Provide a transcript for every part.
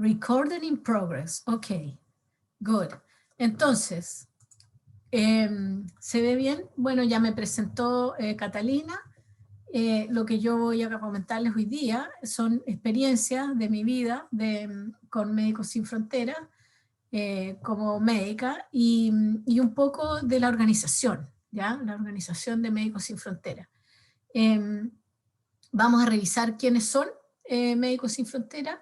Recording in progress. Ok, good. Entonces, ¿se ve bien? Bueno, ya me presentó Catalina. Lo que yo voy a comentarles hoy día son experiencias de mi vida con Médicos Sin Fronteras como médica y un poco de la organización, ¿ya? La organización de Médicos Sin Fronteras. Vamos a revisar quiénes son Médicos Sin Fronteras,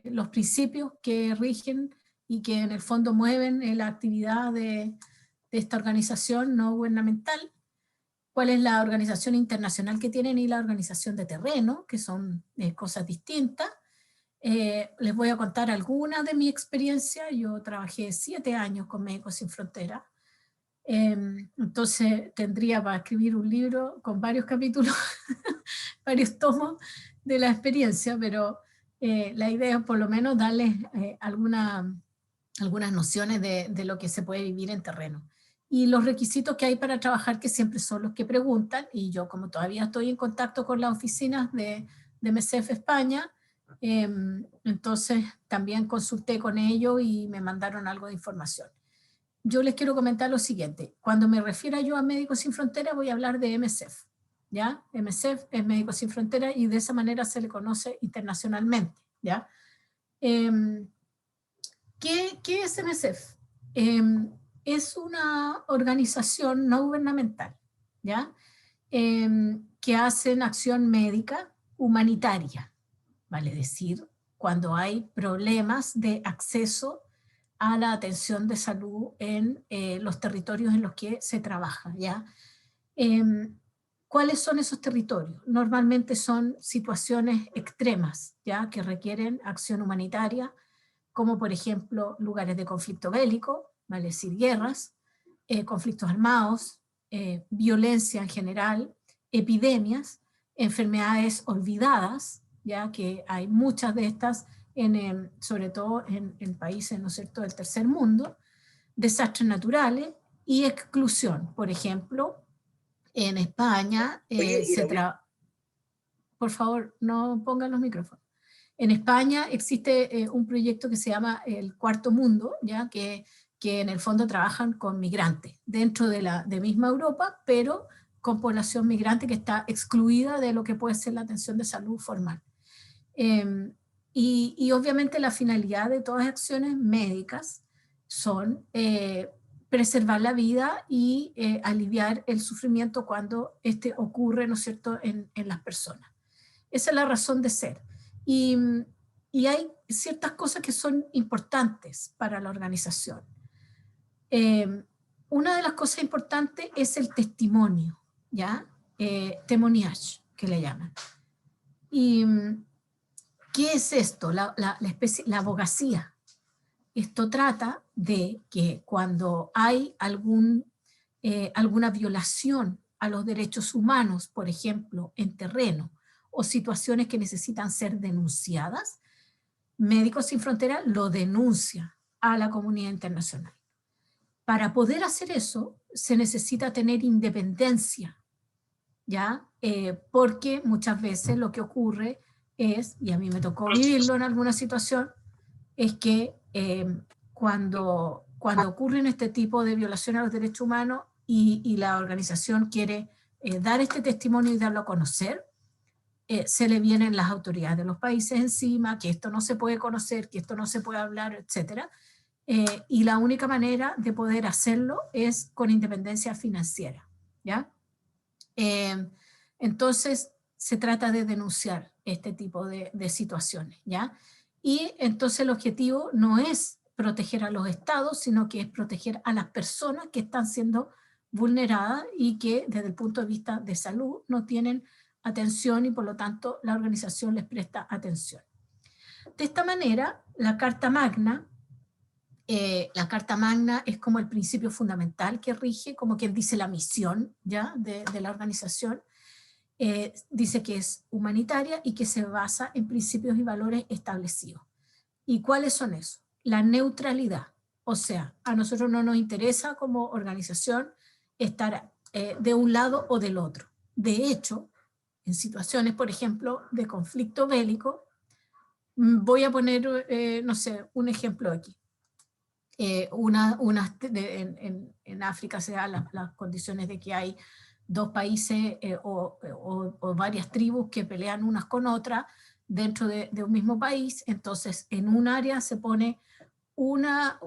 los principios que rigen y que en el fondo mueven la actividad de esta organización no gubernamental, cuál es la organización internacional que tienen y la organización de terreno, que son cosas distintas. Les voy a contar algunas de mi experiencia. Yo trabajé 7 años con Médicos Sin Fronteras, entonces tendría para escribir un libro con varios capítulos, varios tomos de la experiencia, pero la idea es por lo menos darles algunas nociones de lo que se puede vivir en terreno. Y los requisitos que hay para trabajar, que siempre son los que preguntan, y yo como todavía estoy en contacto con las oficinas de MSF España, entonces también consulté con ellos y me mandaron algo de información. Yo les quiero comentar lo siguiente: cuando me refiera yo a Médicos Sin Fronteras voy a hablar de MSF, ¿ya? MSF es Médicos Sin Fronteras y de esa manera se le conoce internacionalmente, ¿ya? ¿Qué es MSF? Es una organización no gubernamental, ¿ya? Que hacen acción médica humanitaria, vale decir, cuando hay problemas de acceso a la atención de salud en los territorios en los que se trabaja, ¿ya? ¿Cuáles son esos territorios? Normalmente son situaciones extremas, ¿ya? Que requieren acción humanitaria, como por ejemplo lugares de conflicto bélico, vale decir guerras, conflictos armados, violencia en general, epidemias, enfermedades olvidadas, ya que hay muchas de estas, sobre todo en países, ¿no es cierto?, del tercer mundo, desastres naturales y exclusión. Por ejemplo, en España por favor, no pongan los micrófonos. En España existe un proyecto que se llama el Cuarto Mundo, ¿ya? Que en el fondo trabajan con migrantes dentro de misma Europa, pero con población migrante que está excluida de lo que puede ser la atención de salud formal. Y obviamente la finalidad de todas las acciones médicas son preservar la vida y aliviar el sufrimiento cuando este ocurre, ¿no es cierto?, en las personas. Esa es la razón de ser. Y hay ciertas cosas que son importantes para la organización. Una de las cosas importantes es el testimonio, ¿ya? Témoignage, que le llaman. ¿Y qué es esto? La abogacía. Esto trata de que cuando hay alguna violación a los derechos humanos, por ejemplo, en terreno, o situaciones que necesitan ser denunciadas, Médicos Sin Fronteras lo denuncia a la comunidad internacional. Para poder hacer eso, se necesita tener independencia, ¿ya? Porque muchas veces lo que ocurre es, y a mí me tocó vivirlo en alguna situación, es que cuando ocurren este tipo de violaciones a los derechos humanos y la organización quiere dar este testimonio y darlo a conocer, se le vienen las autoridades de los países encima, que esto no se puede conocer, que esto no se puede hablar, etc. Y la única manera de poder hacerlo es con independencia financiera, ¿ya? Entonces se trata de denunciar este tipo de situaciones, ¿ya? Y entonces el objetivo no es proteger a los estados, sino que es proteger a las personas que están siendo vulneradas y que desde el punto de vista de salud no tienen atención y por lo tanto la organización les presta atención. De esta manera, la Carta Magna es como el principio fundamental que rige, como quien dice la misión, ¿ya? de la organización. Dice que es humanitaria y que se basa en principios y valores establecidos. ¿Y cuáles son esos? La neutralidad. O sea, a nosotros no nos interesa como organización estar de un lado o del otro. De hecho, en situaciones, por ejemplo, de conflicto bélico, Voy a poner, no sé, un ejemplo aquí. En África se dan las condiciones de que hay dos países o varias tribus que pelean unas con otras dentro de un mismo país, entonces en un área se pone una,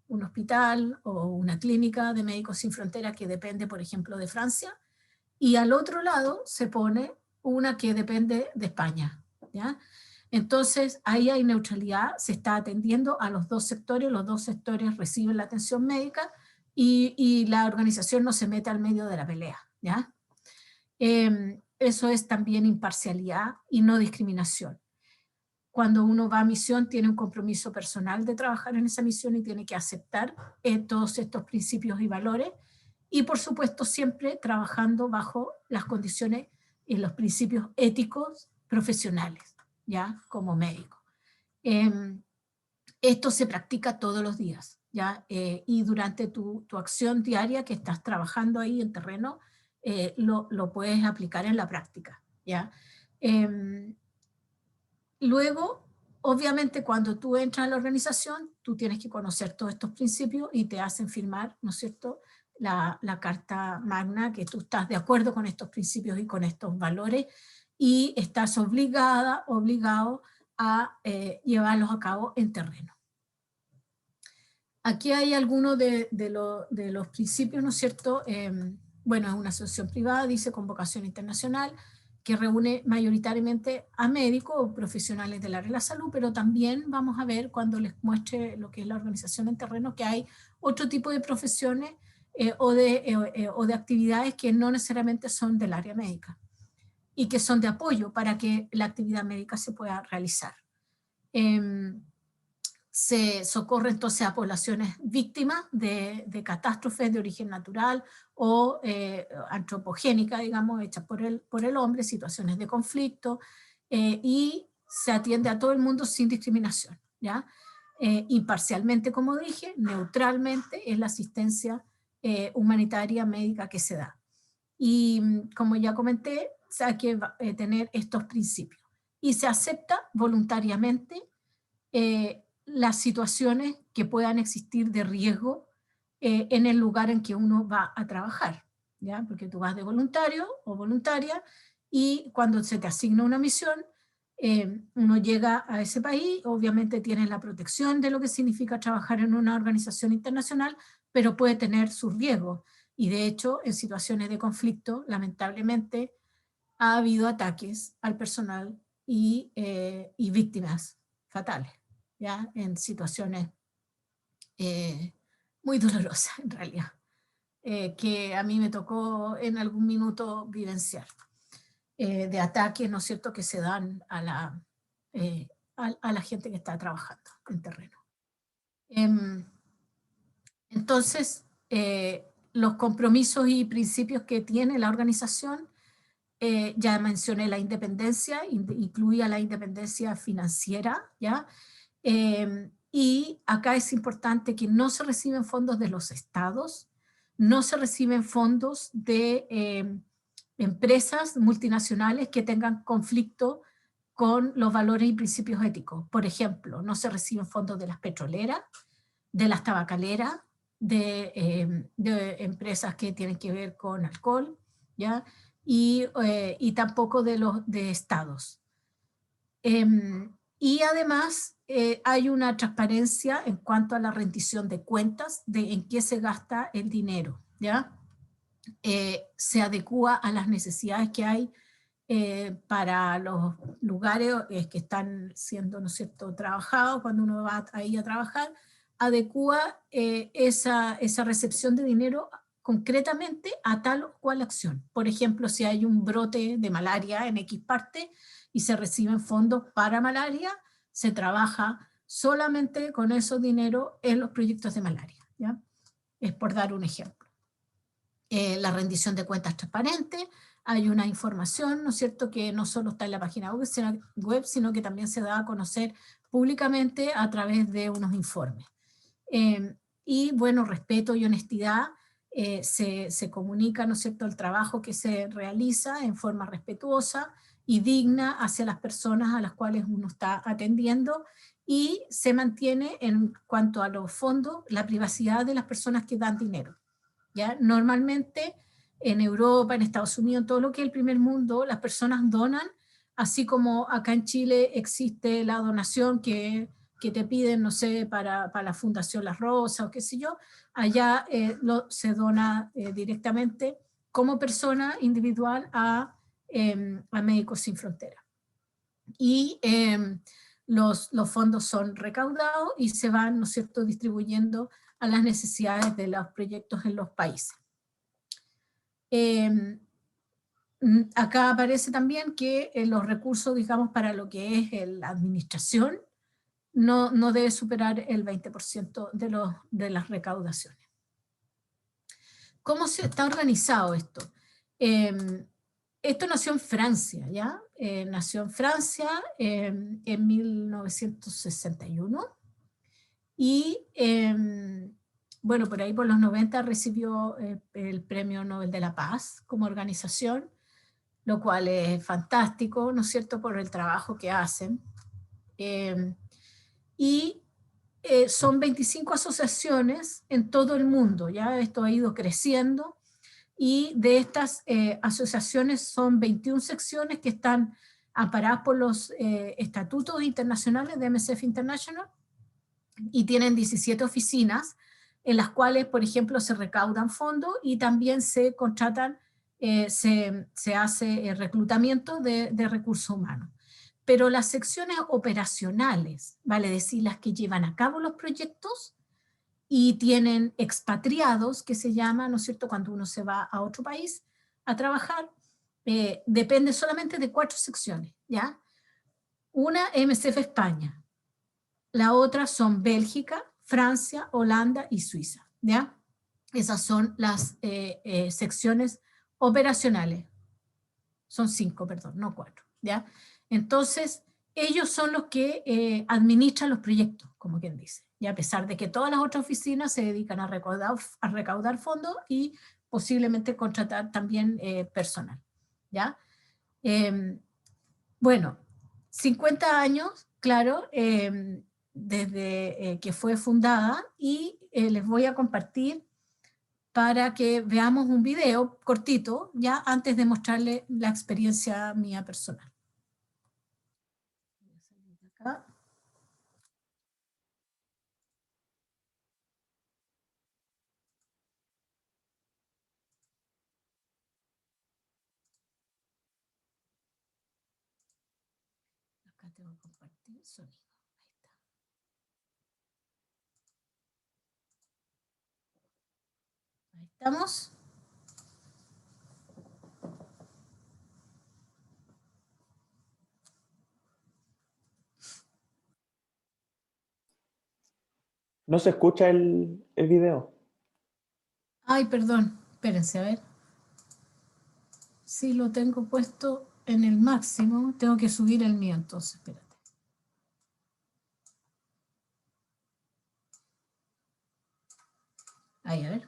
un hospital o una clínica de Médicos Sin Fronteras que depende, por ejemplo, de Francia, y al otro lado se pone una que depende de España, ¿ya? Entonces, ahí hay neutralidad, se está atendiendo a los dos sectores reciben la atención médica y la organización no se mete al medio de la pelea, ¿ya? Eso es también imparcialidad y no discriminación. Cuando uno va a misión, tiene un compromiso personal de trabajar en esa misión y tiene que aceptar todos estos principios y valores, y por supuesto siempre trabajando bajo las condiciones y los principios éticos profesionales, ya como médico. Esto se practica todos los días, ¿ya? Y durante tu acción diaria que estás trabajando ahí en terreno, lo puedes aplicar en la práctica, ¿ya? Luego, obviamente, cuando tú entras a la organización, tú tienes que conocer todos estos principios y te hacen firmar, ¿no es cierto?, la carta magna, que tú estás de acuerdo con estos principios y con estos valores y estás obligado a llevarlos a cabo en terreno. Aquí hay algunos de los principios, ¿no es cierto? Bueno, es una asociación privada, dice con vocación internacional, que reúne mayoritariamente a médicos o profesionales del área de la salud, pero también vamos a ver cuando les muestre lo que es la organización en terreno, que hay otro tipo de profesiones o de actividades que no necesariamente son del área médica y que son de apoyo para que la actividad médica se pueda realizar. Se socorre entonces a poblaciones víctimas de catástrofes de origen natural o antropogénica, digamos, hechas por el hombre, situaciones de conflicto, y se atiende a todo el mundo sin discriminación, ¿ya? Imparcialmente, como dije, neutralmente es la asistencia humanitaria médica que se da. Y como ya comenté, hay que tener estos principios. Y se acepta voluntariamente las situaciones que puedan existir de riesgo en el lugar en que uno va a trabajar, ¿ya? Porque tú vas de voluntario o voluntaria y cuando se te asigna una misión, uno llega a ese país, obviamente tienes la protección de lo que significa trabajar en una organización internacional, pero puede tener sus riesgos. Y de hecho, en situaciones de conflicto, lamentablemente, ha habido ataques al personal y víctimas fatales, ¿ya? En situaciones muy dolorosas en realidad, que a mí me tocó en algún minuto vivenciar, de ataques, ¿no es cierto?, que se dan a la gente que está trabajando en terreno. Entonces, los compromisos y principios que tiene la organización, ya mencioné la independencia, incluía la independencia financiera, ¿ya? Y acá es importante que no se reciben fondos de los estados, no se reciben fondos de empresas multinacionales que tengan conflicto con los valores y principios éticos. Por ejemplo, no se reciben fondos de las petroleras, de las tabacaleras, de empresas que tienen que ver con alcohol, ¿ya? Y tampoco de estados. Y además hay una transparencia en cuanto a la rendición de cuentas, de en qué se gasta el dinero, ¿ya? Se adecúa a las necesidades que hay para los lugares que están siendo, ¿no es cierto?, trabajados, cuando uno va ahí a trabajar, adecúa esa recepción de dinero concretamente a tal o cual acción. Por ejemplo, si hay un brote de malaria en X parte y se reciben fondos para malaria, se trabaja solamente con esos dineros en los proyectos de malaria, ¿ya? Es por dar un ejemplo. La rendición de cuentas transparente, hay una información, ¿no es cierto?, que no solo está en la página web, sino que también se da a conocer públicamente a través de unos informes. Y bueno, respeto y honestidad, se comunica, ¿no es cierto?, el trabajo que se realiza en forma respetuosa y digna hacia las personas a las cuales uno está atendiendo, y se mantiene en cuanto a los fondos la privacidad de las personas que dan dinero. ¿Ya? Normalmente en Europa, en Estados Unidos, todo lo que es el primer mundo, las personas donan, así como acá en Chile existe la donación que te piden, no sé, para la Fundación Las Rosas o qué sé yo, allá se dona directamente como persona individual a Médicos Sin Fronteras. Y los fondos son recaudados y se van, ¿no es cierto?, distribuyendo a las necesidades de los proyectos en los países. Acá aparece también que los recursos, digamos, para lo que es la administración, no debe superar el 20% de las recaudaciones. ¿Cómo se está organizado esto? Esto nació en Francia, ¿ya? Nació en Francia en 1961 y, bueno, por ahí por los 90 recibió el Premio Nobel de la Paz como organización, lo cual es fantástico, ¿no es cierto?, por el trabajo que hacen. Y son 25 asociaciones en todo el mundo, ¿ya? Esto ha ido creciendo, y de estas asociaciones son 21 secciones que están amparadas por los estatutos internacionales de MSF International, y tienen 17 oficinas en las cuales, por ejemplo, se recaudan fondos y también se contratan, se hace reclutamiento de recursos humanos. Pero las secciones operacionales, vale decir, las que llevan a cabo los proyectos y tienen expatriados, que se llama, ¿no es cierto?, cuando uno se va a otro país a trabajar, depende solamente de 4 secciones, ¿ya? Una, MSF España. La otra son Bélgica, Francia, Holanda y Suiza, ¿ya? Esas son las secciones operacionales. Son 5, perdón, no 4, ¿ya? Entonces, ellos son los que administran los proyectos, como quien dice, y a pesar de que todas las otras oficinas se dedican a recaudar fondos y posiblemente contratar también personal, ¿ya? Bueno, 50 años, claro, desde que fue fundada, y les voy a compartir para que veamos un video cortito, ya antes de mostrarles la experiencia mía personal. Voy a salir de acá. Acá tengo que compartir sonido. Ahí está. Ahí estamos. No se escucha el video. Ay, perdón, espérense, a ver. Sí, lo tengo puesto en el máximo, tengo que subir el mío entonces, espérate. Ahí, a ver.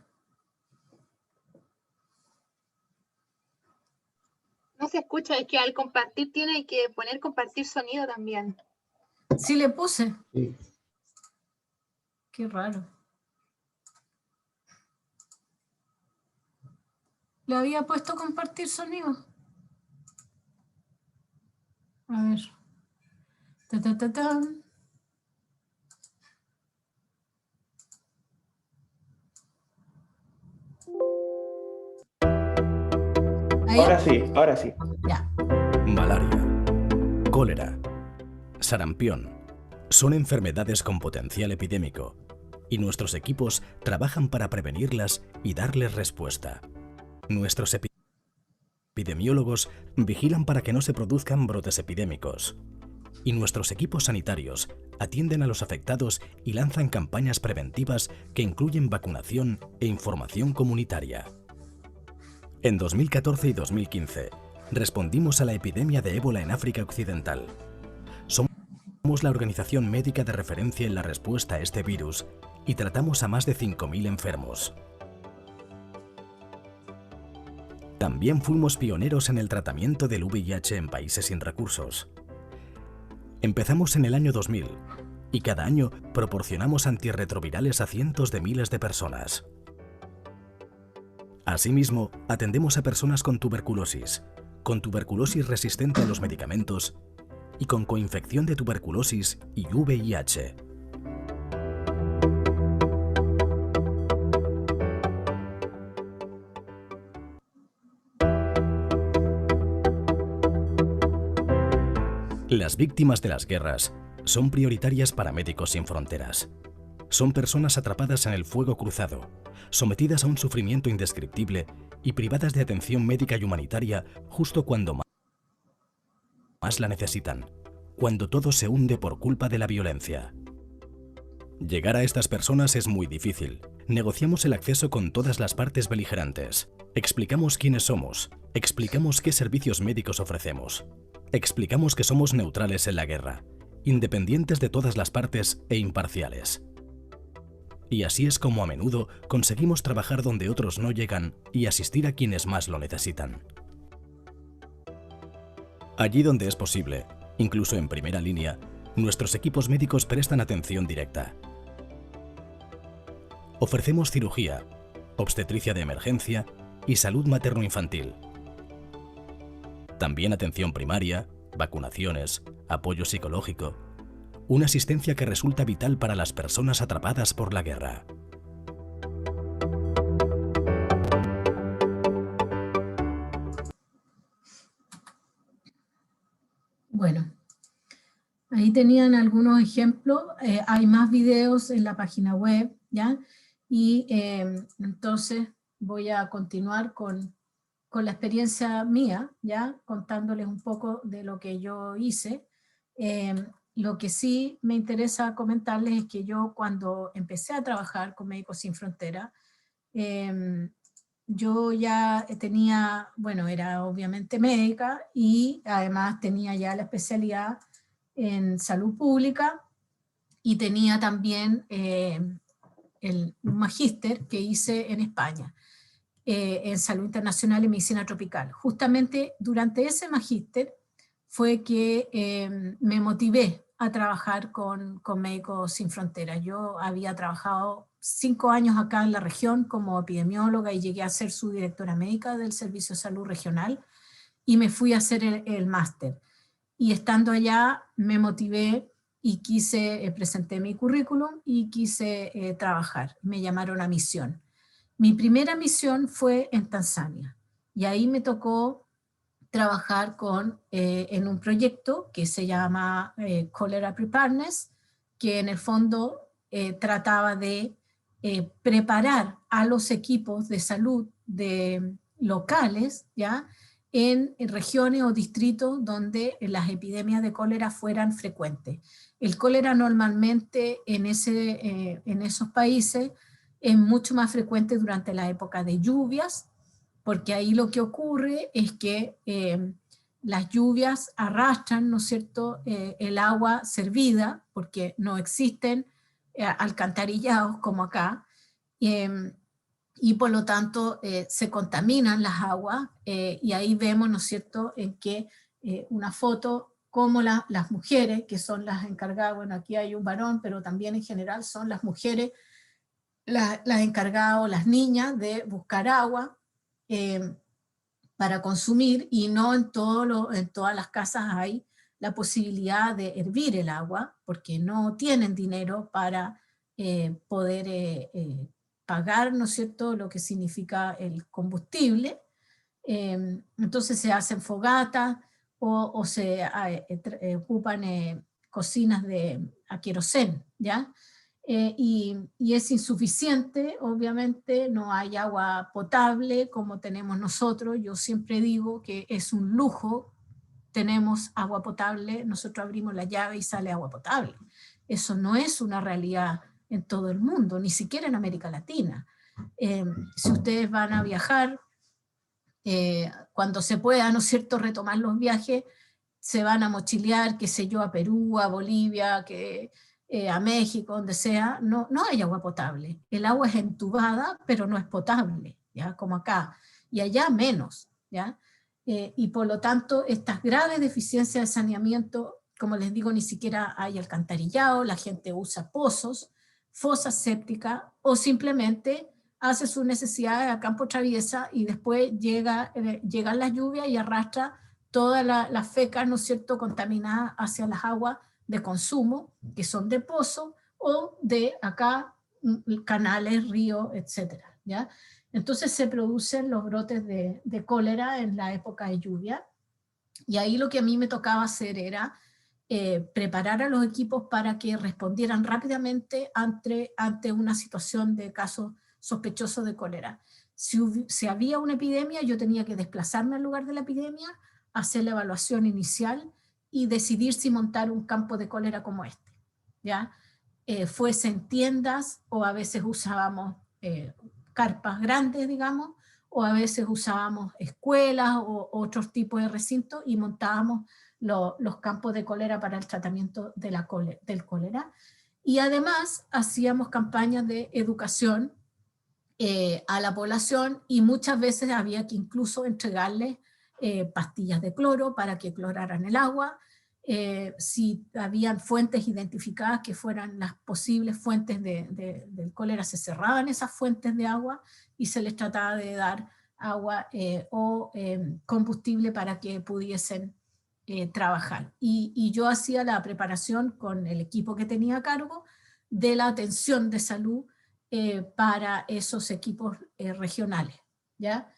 No se escucha, es que al compartir tiene que poner compartir sonido también. Sí le puse. Sí. Qué raro. Le había puesto compartir sonido. A ver. Ta, ta, ta, ta. ¿Ahí? Ahora sí, ahora sí. Ya. Malaria, cólera, sarampión son enfermedades con potencial epidémico y nuestros equipos trabajan para prevenirlas y darles respuesta. Nuestros epidemiólogos vigilan para que no se produzcan brotes epidémicos y nuestros equipos sanitarios atienden a los afectados y lanzan campañas preventivas que incluyen vacunación e información comunitaria. En 2014 y 2015, respondimos a la epidemia de ébola en África Occidental. Somos la organización médica de referencia en la respuesta a este virus y tratamos a más de 5.000 enfermos. También fuimos pioneros en el tratamiento del VIH en países sin recursos. Empezamos en el año 2000 y cada año proporcionamos antirretrovirales a cientos de miles de personas. Asimismo, atendemos a personas con tuberculosis resistente a los medicamentos y con coinfección de tuberculosis y VIH. Las víctimas de las guerras son prioritarias para Médicos Sin Fronteras. Son personas atrapadas en el fuego cruzado, sometidas a un sufrimiento indescriptible y privadas de atención médica y humanitaria justo cuando más la necesitan, cuando todo se hunde por culpa de la violencia. Llegar a estas personas es muy difícil. Negociamos el acceso con todas las partes beligerantes. Explicamos quiénes somos. Explicamos qué servicios médicos ofrecemos. Explicamos que somos neutrales en la guerra, independientes de todas las partes e imparciales. Y así es como a menudo conseguimos trabajar donde otros no llegan y asistir a quienes más lo necesitan. Allí donde es posible, incluso en primera línea, nuestros equipos médicos prestan atención directa. Ofrecemos cirugía, obstetricia de emergencia y salud materno-infantil. También atención primaria, vacunaciones, apoyo psicológico, una asistencia que resulta vital para las personas atrapadas por la guerra. Bueno, ahí tenían algunos ejemplos. Hay más videos en la página web, ¿ya? Y entonces voy a continuar con la experiencia mía, ya contándoles un poco de lo que yo hice. Lo que sí me interesa comentarles es que yo cuando empecé a trabajar con Médicos Sin Frontera, yo ya tenía, bueno, era obviamente médica y además tenía ya la especialidad en salud pública y tenía también un magíster que hice en España. En salud internacional y medicina tropical. Justamente durante ese magíster fue que me motivé a trabajar con Médicos Sin Fronteras. Yo había trabajado 5 años acá en la región como epidemióloga y llegué a ser su directora médica del Servicio de Salud Regional y me fui a hacer el máster. Y estando allá me motivé y presenté mi currículum y quise trabajar. Me llamaron a misión. Mi primera misión fue en Tanzania y ahí me tocó trabajar en un proyecto que se llama Cholera Preparedness, que en el fondo trataba de preparar a los equipos de salud locales, ¿ya? En regiones o distritos donde las epidemias de cólera fueran frecuentes. El cólera normalmente en esos países es mucho más frecuente durante la época de lluvias, porque ahí lo que ocurre es que las lluvias arrastran, ¿no es cierto?, el agua servida, porque no existen alcantarillados como acá, y por lo tanto se contaminan las aguas, y ahí vemos, ¿no es cierto?, en que una foto como las mujeres, que son las encargadas, bueno, aquí hay un varón, pero también en general son las mujeres, las encargadas o las niñas de buscar agua para consumir, y no en todas las casas hay la posibilidad de hervir el agua, porque no tienen dinero para poder pagar, ¿no es cierto?, lo que significa el combustible. Entonces se hacen fogatas o se ocupan cocinas a querosén, ¿ya? Y es insuficiente, obviamente, no hay agua potable como tenemos nosotros. Yo siempre digo que es un lujo, tenemos agua potable, nosotros abrimos la llave y sale agua potable. Eso no es una realidad en todo el mundo, ni siquiera en América Latina. Si ustedes van a viajar, cuando se pueda, ¿no es cierto?, retomar los viajes, se van a mochilear, qué sé yo, a Perú, a Bolivia, a México, donde sea, no hay agua potable. El agua es entubada, pero no es potable, ¿ya? Como acá. Y allá menos. ¿ya? Y por lo tanto, estas graves deficiencias de saneamiento, como les digo, ni siquiera hay alcantarillado, la gente usa pozos, fosas sépticas, o simplemente hace sus necesidades a campo traviesa y después llegan las lluvias y arrastra todas las fecas, ¿no es cierto?, contaminadas hacia las aguas de consumo, que son de pozo o de acá canales, ríos, etcétera, ¿ya? Entonces se producen los brotes de cólera en la época de lluvia, y ahí lo que a mí me tocaba hacer era preparar a los equipos para que respondieran rápidamente ante una situación de casos sospechosos de cólera. Si había una epidemia, yo tenía que desplazarme al lugar de la epidemia, hacer la evaluación inicial y decidir si montar un campo de cólera como este, ¿ya? Fuese en tiendas o a veces usábamos carpas grandes, digamos, o a veces usábamos escuelas o otros tipos de recintos y montábamos los campos de cólera para el tratamiento de del cólera. Y además hacíamos campañas de educación a la población, y muchas veces había que incluso entregarles pastillas de cloro para que cloraran el agua. Si habían fuentes identificadas que fueran las posibles fuentes del cólera, se cerraban esas fuentes de agua y se les trataba de dar agua o combustible para que pudiesen trabajar. Y yo hacía la preparación con el equipo que tenía a cargo de la atención de salud para esos equipos regionales, ¿ya?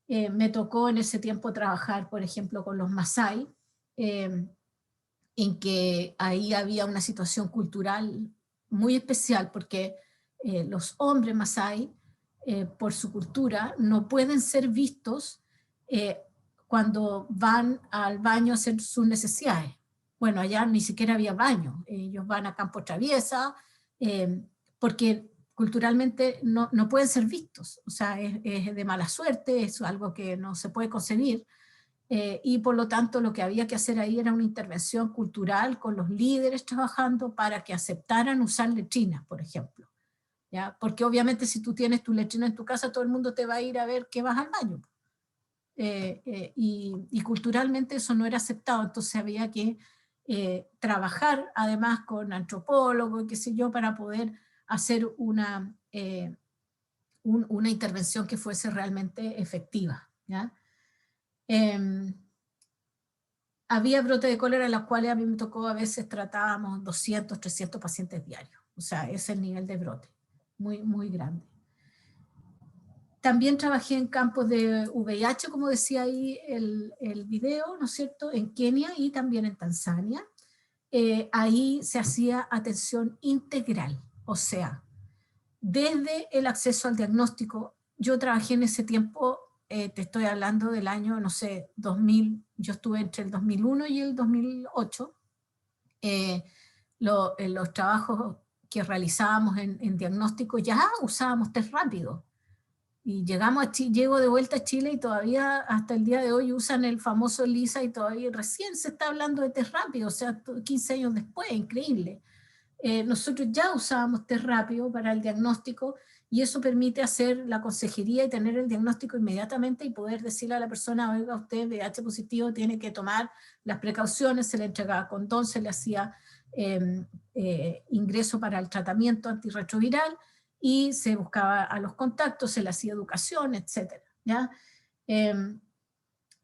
Me tocó en ese tiempo trabajar, por ejemplo, con los Masái, en que ahí había una situación cultural muy especial, porque los hombres Masái, por su cultura, no pueden ser vistos cuando van al baño a hacer sus necesidades. Bueno, allá ni siquiera había baño, ellos van a campo traviesa, porque culturalmente no pueden ser vistos, o sea, es de mala suerte, es algo que no se puede concebir, y por lo tanto lo que había que hacer ahí era una intervención cultural con los líderes trabajando para que aceptaran usar letrinas, por ejemplo, ¿ya? Porque obviamente si tú tienes tu letrina en tu casa, todo el mundo te va a ir a ver que vas al baño, y culturalmente eso no era aceptado, entonces había que trabajar además con antropólogos, qué sé yo, para poder hacer una intervención que fuese realmente efectiva, ¿ya? Había brotes de cólera en los cuales a mí me tocó, a veces tratábamos 200, 300 pacientes diarios, o sea, ese es el nivel de brote, muy, muy grande. También trabajé en campos de VIH, como decía ahí el video, ¿no es cierto?, en Kenia y también en Tanzania. Ahí se hacía atención integral, o sea, desde el acceso al diagnóstico. Yo trabajé en ese tiempo, te estoy hablando del año, no sé, 2000, yo estuve entre el 2001 y el 2008. Los trabajos que realizábamos en diagnóstico ya usábamos test rápido. Y llego de vuelta a Chile y todavía hasta el día de hoy usan el famoso ELISA y todavía recién se está hablando de test rápido, o sea, 15 años después, increíble. Nosotros ya usábamos test rápido para el diagnóstico y eso permite hacer la consejería y tener el diagnóstico inmediatamente y poder decirle a la persona, oiga, usted VIH positivo, tiene que tomar las precauciones, se le entregaba condón, se le hacía ingreso para el tratamiento antirretroviral y se buscaba a los contactos, se le hacía educación, etc. ¿Ya?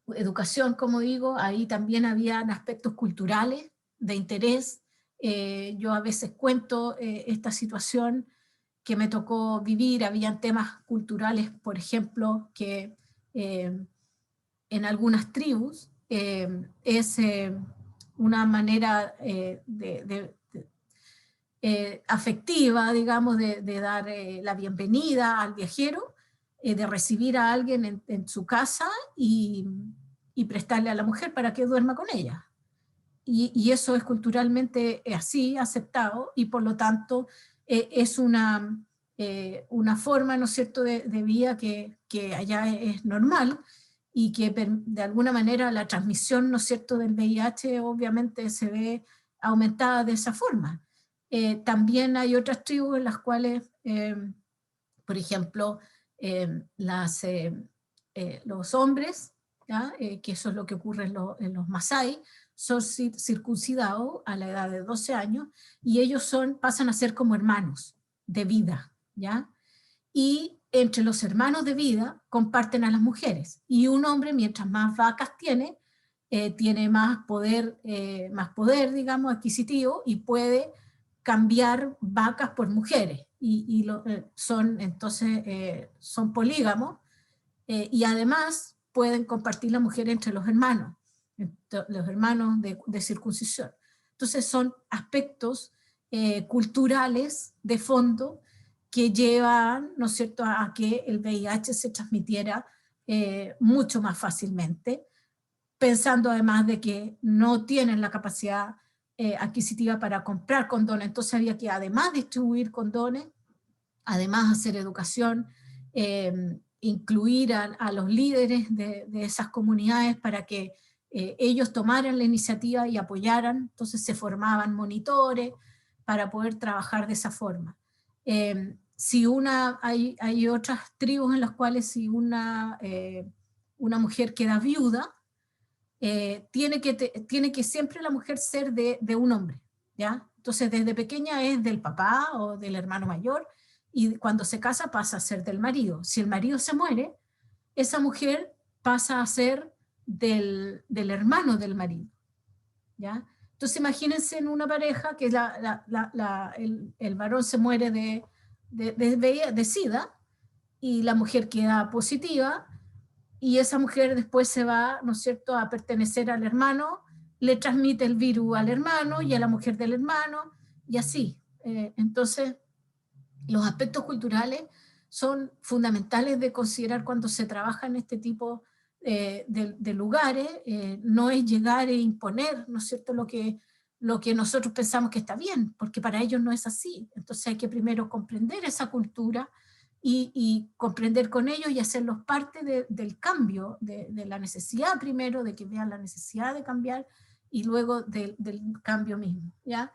Educación, como digo, ahí también habían aspectos culturales de interés. Yo a veces cuento esta situación que me tocó vivir, habían temas culturales, por ejemplo, que en algunas tribus es una manera afectiva, digamos, de dar la bienvenida al viajero, de recibir a alguien en su casa y prestarle a la mujer para que duerma con ella. Y eso es culturalmente así, aceptado, y por lo tanto es una forma, ¿no es cierto?, de vida que allá es normal, y que de alguna manera la transmisión, ¿no es cierto?, del VIH obviamente se ve aumentada de esa forma. También hay otras tribus en las cuales, por ejemplo, los hombres ¿ya? Que eso es lo que ocurre en los Masái, son circuncidados a la edad de 12 años y ellos pasan a ser como hermanos de vida, ¿ya? Y entre los hermanos de vida comparten a las mujeres, y un hombre mientras más vacas tiene más poder, digamos, adquisitivo, y puede cambiar vacas por mujeres, y entonces son polígamos, y además pueden compartir la mujer entre los hermanos de circuncisión. Entonces son aspectos culturales de fondo que llevan, ¿no es cierto?, a que el VIH se transmitiera mucho más fácilmente, pensando además de que no tienen la capacidad adquisitiva para comprar condones. Entonces había que además distribuir condones, además hacer educación, incluir a los líderes de esas comunidades para que ellos tomaran la iniciativa y apoyaran. Entonces se formaban monitores para poder trabajar de esa forma. Hay otras tribus en las cuales si una mujer queda viuda, tiene que siempre la mujer ser de un hombre, ¿ya? Entonces desde pequeña es del papá o del hermano mayor, y cuando se casa pasa a ser del marido. Si el marido se muere, esa mujer pasa a ser del hermano del marido, ¿ya? Entonces imagínense en una pareja que el varón se muere de SIDA y la mujer queda positiva, y esa mujer después se va, ¿no es cierto?, a pertenecer al hermano, le transmite el virus al hermano y a la mujer del hermano, y así. Entonces, los aspectos culturales son fundamentales de considerar cuando se trabaja en este tipo de lugares. No es llegar e imponer, ¿no es cierto?, lo que nosotros pensamos que está bien, porque para ellos no es así. Entonces hay que primero comprender esa cultura y comprender con ellos y hacerlos parte del cambio, de la necesidad primero, de que vean la necesidad de cambiar, y luego del cambio mismo, ¿ya?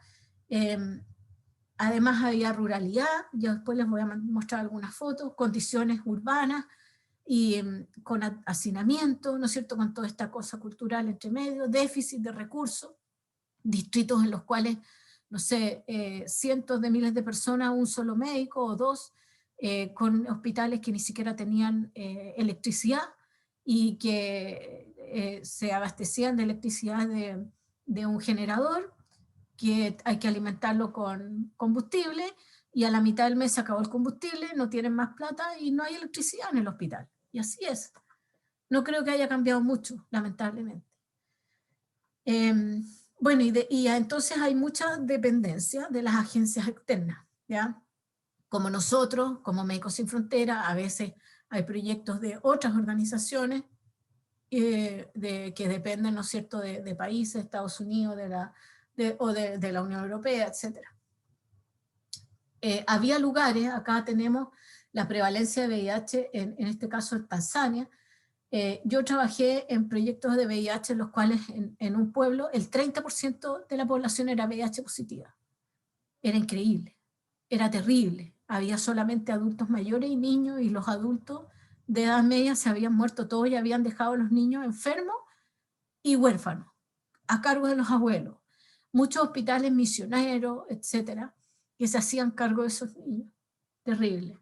Además había ruralidad, yo después les voy a mostrar algunas fotos, condiciones urbanas, y con hacinamiento, ¿no es cierto?, con toda esta cosa cultural entre medio, déficit de recursos, distritos en los cuales, no sé, cientos de miles de personas, un solo médico o dos, con hospitales que ni siquiera tenían electricidad, y que se abastecían de electricidad de un generador, que hay que alimentarlo con combustible, y a la mitad del mes se acabó el combustible, no tienen más plata y no hay electricidad en el hospital. Y así es. No creo que haya cambiado mucho, lamentablemente. Bueno, y entonces hay mucha dependencia de las agencias externas, ¿ya? Como nosotros, como Médicos Sin Fronteras, a veces hay proyectos de otras organizaciones que dependen, ¿no es cierto?, de países, Estados Unidos, o de la Unión Europea, etc. Había lugares, acá tenemos la prevalencia de VIH, en este caso en Tanzania. Yo trabajé en proyectos de VIH en los cuales en un pueblo el 30% de la población era VIH positiva. Era increíble, era terrible. Había solamente adultos mayores y niños, y los adultos de edad media se habían muerto todos y habían dejado a los niños enfermos y huérfanos, a cargo de los abuelos. Muchos hospitales misioneros, etcétera, que se hacían cargo de esos niños. Terrible.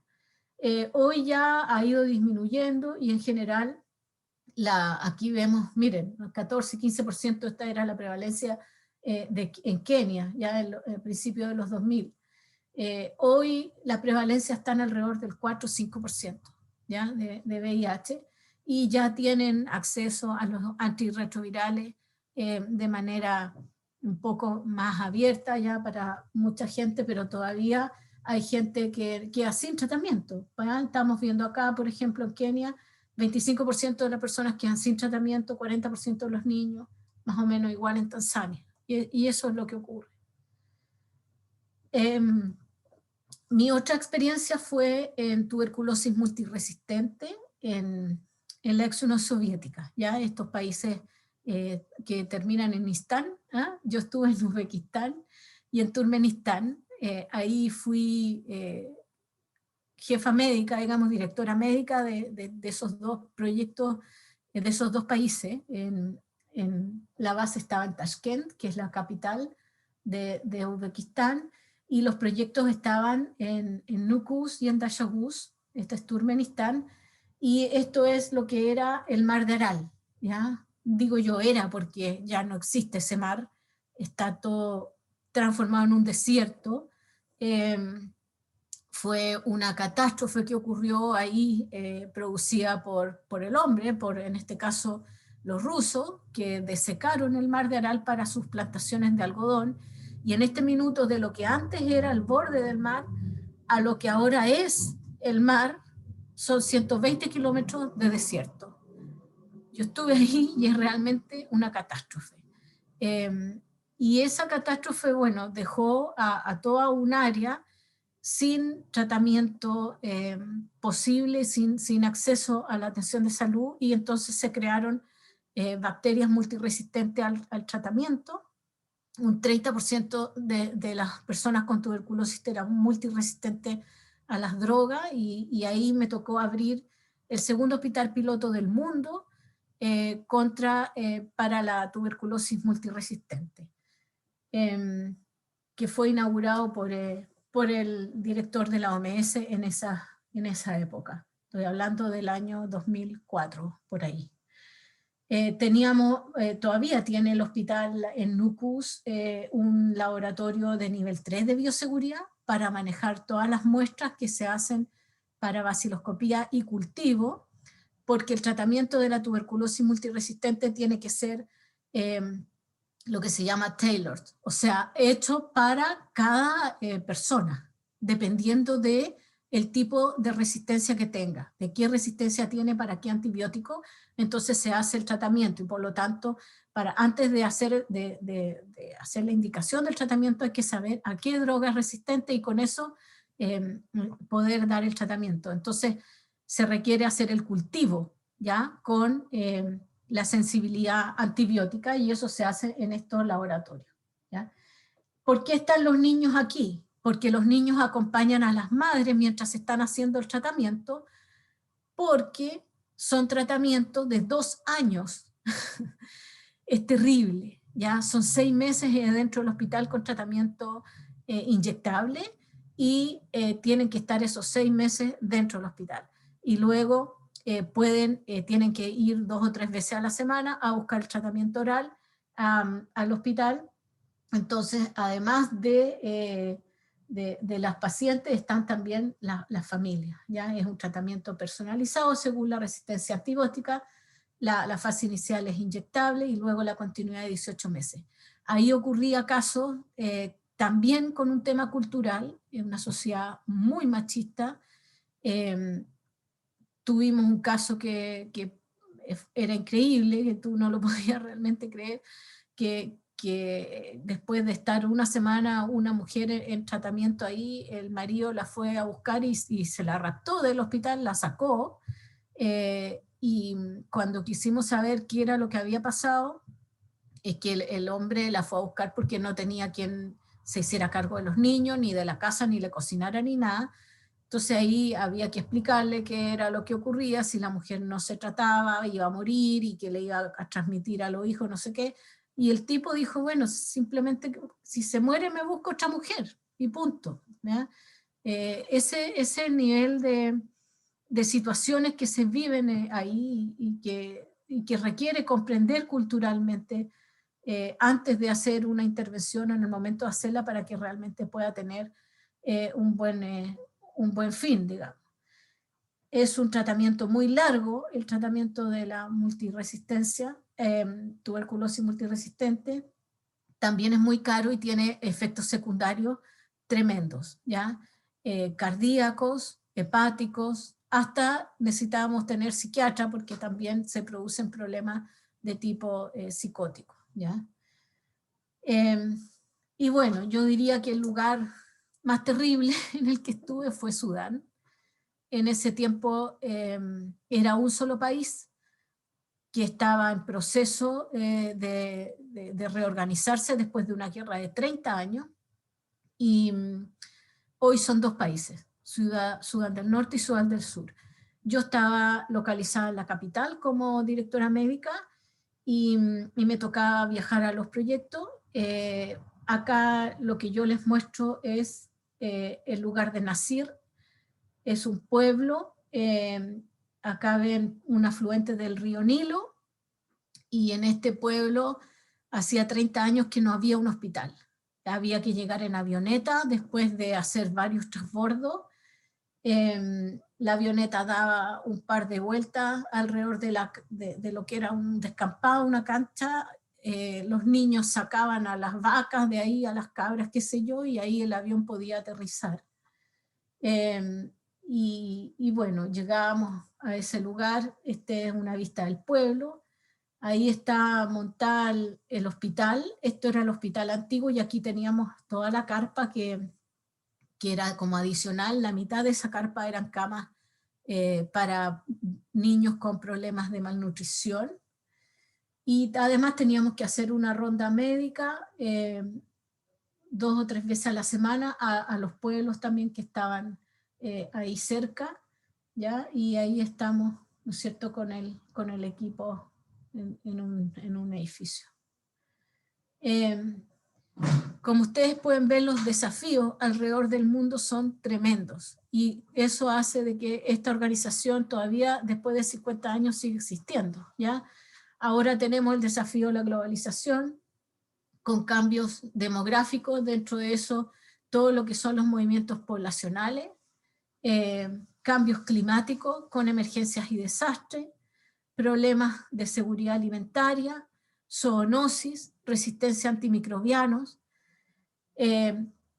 Hoy ya ha ido disminuyendo, y en general, aquí vemos, miren, 14-15%, esta era la prevalencia en Kenia, ya en el principio de los 2000. Hoy la prevalencia está en alrededor del 4-5%, ¿ya? de VIH, y ya tienen acceso a los antirretrovirales de manera un poco más abierta ya para mucha gente, pero todavía hay gente que queda sin tratamiento. ¿Ya? Estamos viendo acá, por ejemplo, en Kenia, 25% de las personas quedan sin tratamiento, 40% de los niños, más o menos igual en Tanzania. Y eso es lo que ocurre. Mi otra experiencia fue en tuberculosis multiresistente en la ex Unión Soviética, ¿ya? Estos países que terminan en Istán. ¿Ah? Yo estuve en Uzbekistán y en Turkmenistán. Ahí fui jefa médica, digamos, directora médica de esos dos proyectos de esos dos países. La base estaba en Tashkent, que es la capital de Uzbekistán, y los proyectos estaban en Nukus y en Daşakuz, este es Turkmenistán, y esto es lo que era el mar de Aral, ¿ya? Digo yo era porque ya no existe ese mar, está todo transformado en un desierto. Fue una catástrofe que ocurrió ahí, producida por el hombre, en este caso los rusos, que desecaron el mar de Aral para sus plantaciones de algodón, y en este minuto de lo que antes era el borde del mar, a lo que ahora es el mar, son 120 kilómetros de desierto. Yo estuve ahí y es realmente una catástrofe. Y esa catástrofe, bueno, dejó a toda un área sin tratamiento posible, sin acceso a la atención de salud, y entonces se crearon bacterias multiresistentes al tratamiento. Un 30% de las personas con tuberculosis eran multiresistentes a las drogas, y ahí me tocó abrir el segundo hospital piloto del mundo para la tuberculosis multiresistente, que fue inaugurado por el director de la OMS en esa época. Estoy hablando del año 2004, por ahí. Todavía tiene el hospital en Nukus un laboratorio de nivel 3 de bioseguridad para manejar todas las muestras que se hacen para baciloscopía y cultivo, porque el tratamiento de la tuberculosis multiresistente tiene que ser lo que se llama tailored, o sea, hecho para cada persona, dependiendo de el tipo de resistencia que tenga, de qué resistencia tiene para qué antibiótico, entonces se hace el tratamiento, y por lo tanto, antes de hacer la indicación del tratamiento hay que saber a qué droga es resistente, y con eso poder dar el tratamiento. Entonces se requiere hacer el cultivo, ¿ya? Con la sensibilidad antibiótica, y eso se hace en estos laboratorios, ¿ya? ¿Por qué están los niños aquí? Porque los niños acompañan a las madres mientras están haciendo el tratamiento, porque son tratamientos de 2 años. Es terrible, ¿ya? Son 6 meses dentro del hospital con tratamiento inyectable, y tienen que estar esos 6 meses dentro del hospital. Y luego tienen que ir 2 o 3 veces a la semana a buscar el tratamiento oral al hospital. Entonces, además de las pacientes, están también las familias, ¿ya? Es un tratamiento personalizado según la resistencia antibiótica. La fase inicial es inyectable, y luego la continuidad de 18 meses. Ahí ocurría casos también con un tema cultural, en una sociedad muy machista. Tuvimos un caso que era increíble, que tú no lo podías realmente creer, que después de estar una semana una mujer en tratamiento ahí, el marido la fue a buscar y se la raptó del hospital, la sacó, y cuando quisimos saber qué era lo que había pasado, es que el hombre la fue a buscar porque no tenía quien se hiciera cargo de los niños, ni de la casa, ni le cocinara, ni nada. Entonces ahí había que explicarle qué era lo que ocurría, si la mujer no se trataba, iba a morir, y que le iba a transmitir a los hijos, no sé qué. Y el tipo dijo, bueno, simplemente si se muere me busco otra mujer, y punto, ¿ya? Ese nivel de situaciones que se viven ahí, y que requiere comprender culturalmente antes de hacer una intervención, en el momento de hacerla, para que realmente pueda tener un buen fin, digamos. Es un tratamiento muy largo, el tratamiento de la multiresistencia, tuberculosis multiresistente. También es muy caro y tiene efectos secundarios tremendos, ¿ya? Cardíacos, hepáticos, hasta necesitábamos tener psiquiatra, porque también se producen problemas de tipo psicótico, ¿ya? Y bueno, yo diría que el lugar más terrible en el que estuve fue Sudán. En ese tiempo era un solo país que estaba en proceso de reorganizarse después de una guerra de 30 años, y hoy son 2 países, Sudán del Norte y Sudán del Sur. Yo estaba localizada en la capital como directora médica y me tocaba viajar a los proyectos. Acá lo que yo les muestro es el lugar de Nasir. Es un pueblo, acá ven un afluente del río Nilo, y en este pueblo hacía 30 años que no había un hospital. Había que llegar en avioneta después de hacer varios transbordos. La avioneta daba un par de vueltas alrededor de lo que era un descampado, una cancha. Los niños sacaban a las vacas de ahí, a las cabras, qué sé yo, y ahí el avión podía aterrizar. Y bueno, llegábamos a ese lugar. Este es una vista del pueblo. Ahí está montada el hospital. Esto era el hospital antiguo, y aquí teníamos toda la carpa que era como adicional. La mitad de esa carpa eran camas para niños con problemas de malnutrición. Y además teníamos que hacer una ronda médica 2 o 3 veces a la semana a los pueblos también que estaban ahí cerca, ¿ya? Y ahí estamos, ¿no es cierto?, con el equipo en un edificio. Como ustedes pueden ver, los desafíos alrededor del mundo son tremendos, y eso hace de que esta organización todavía después de 50 años sigue existiendo, ¿ya? Ahora tenemos el desafío de la globalización, con cambios demográficos, dentro de eso todo lo que son los movimientos poblacionales, cambios climáticos con emergencias y desastres, problemas de seguridad alimentaria, zoonosis, resistencia a antimicrobianos,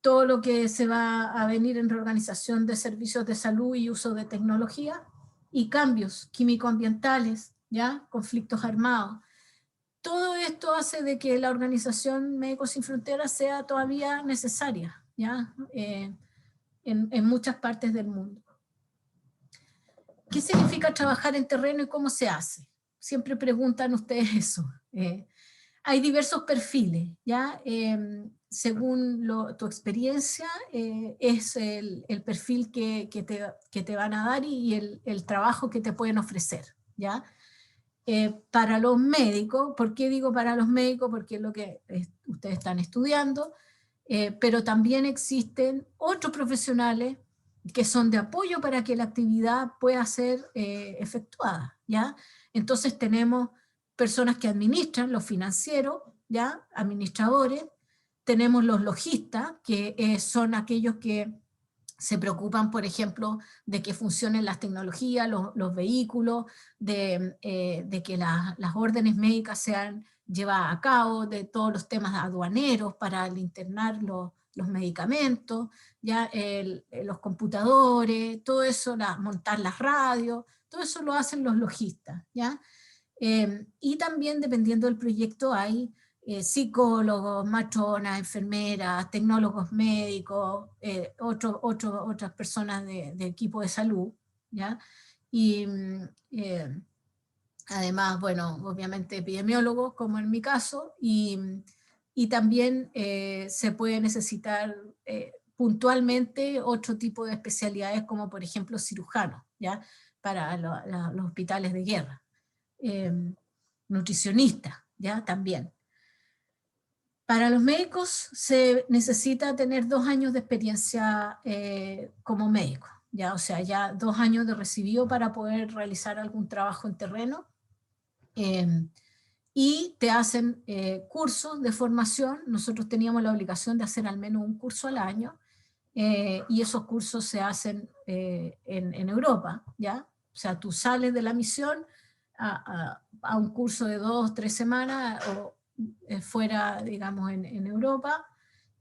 todo lo que se va a venir en reorganización de servicios de salud y uso de tecnología, y cambios químico-ambientales, ¿ya? Conflictos armados. Todo esto hace de que la organización Médicos Sin Fronteras sea todavía necesaria, ¿ya? En muchas partes del mundo. ¿Qué significa trabajar en terreno y cómo se hace? Siempre preguntan ustedes eso. Hay diversos perfiles, ¿ya? Según tu experiencia, es el perfil que te van a dar y el trabajo que te pueden ofrecer, ¿ya? Para los médicos, ¿por qué digo para los médicos? Porque es lo que ustedes están estudiando, pero también existen otros profesionales que son de apoyo para que la actividad pueda ser efectuada, ¿ya? Entonces tenemos personas que administran, los financieros, ¿ya? Administradores, tenemos los logistas, que son aquellos que se preocupan, por ejemplo, de que funcionen las tecnologías, los vehículos, de que las órdenes médicas sean llevadas a cabo, de todos los temas aduaneros para internar los medicamentos, ya los computadores, todo eso, montar las radios, todo eso lo hacen los logistas, ¿ya? Y también, dependiendo del proyecto, hay psicólogos, matronas, enfermeras, tecnólogos médicos, otras personas de equipo de salud, ¿ya? Y además, bueno, obviamente epidemiólogos, como en mi caso, y también se puede necesitar puntualmente otro tipo de especialidades, como por ejemplo cirujanos, ¿ya? Para los hospitales de guerra. Nutricionistas, ¿ya? También. Para los médicos se necesita tener 2 años de experiencia como médico, ¿ya? O sea, ya 2 años de recibido para poder realizar algún trabajo en terreno, y te hacen cursos de formación. Nosotros teníamos la obligación de hacer al menos un curso al año, y esos cursos se hacen en Europa, ¿ya? O sea, tú sales de la misión a un curso de 2 o 3 semanas, o fuera, digamos, en Europa,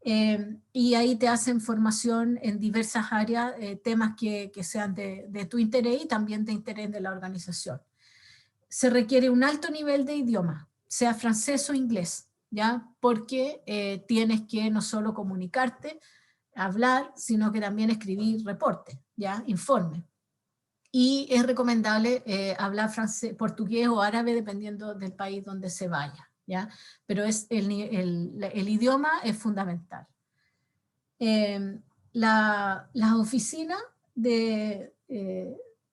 y ahí te hacen formación en diversas áreas, temas que sean de tu interés y también de interés de la organización. Se requiere un alto nivel de idioma, sea francés o inglés, ¿ya? Porque tienes que no solo comunicarte, hablar, sino que también escribir reportes, ¿ya? Informes. Y es recomendable hablar francés, portugués o árabe, dependiendo del país donde se vaya, ¿ya? Pero el idioma es fundamental. Las oficinas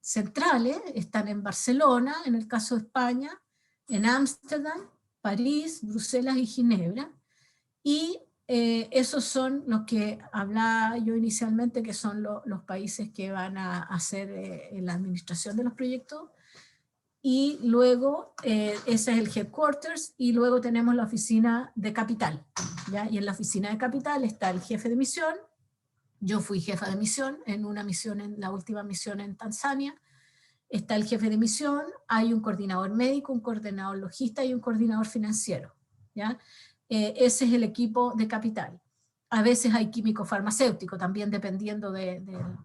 centrales están en Barcelona, en el caso de España, en Ámsterdam, París, Bruselas y Ginebra, y esos son los que hablaba yo inicialmente, que son los países que van a hacer la administración de los proyectos, y luego ese es el headquarters, y luego tenemos la oficina de capital, ¿ya? Y en la oficina de capital está el jefe de misión. Yo fui jefa de misión en una misión, en la última misión en Tanzania. Está el jefe de misión, hay un coordinador médico, un coordinador logista y un coordinador financiero, ¿ya? Ese es el equipo de capital. A veces hay químico farmacéutico, también dependiendo de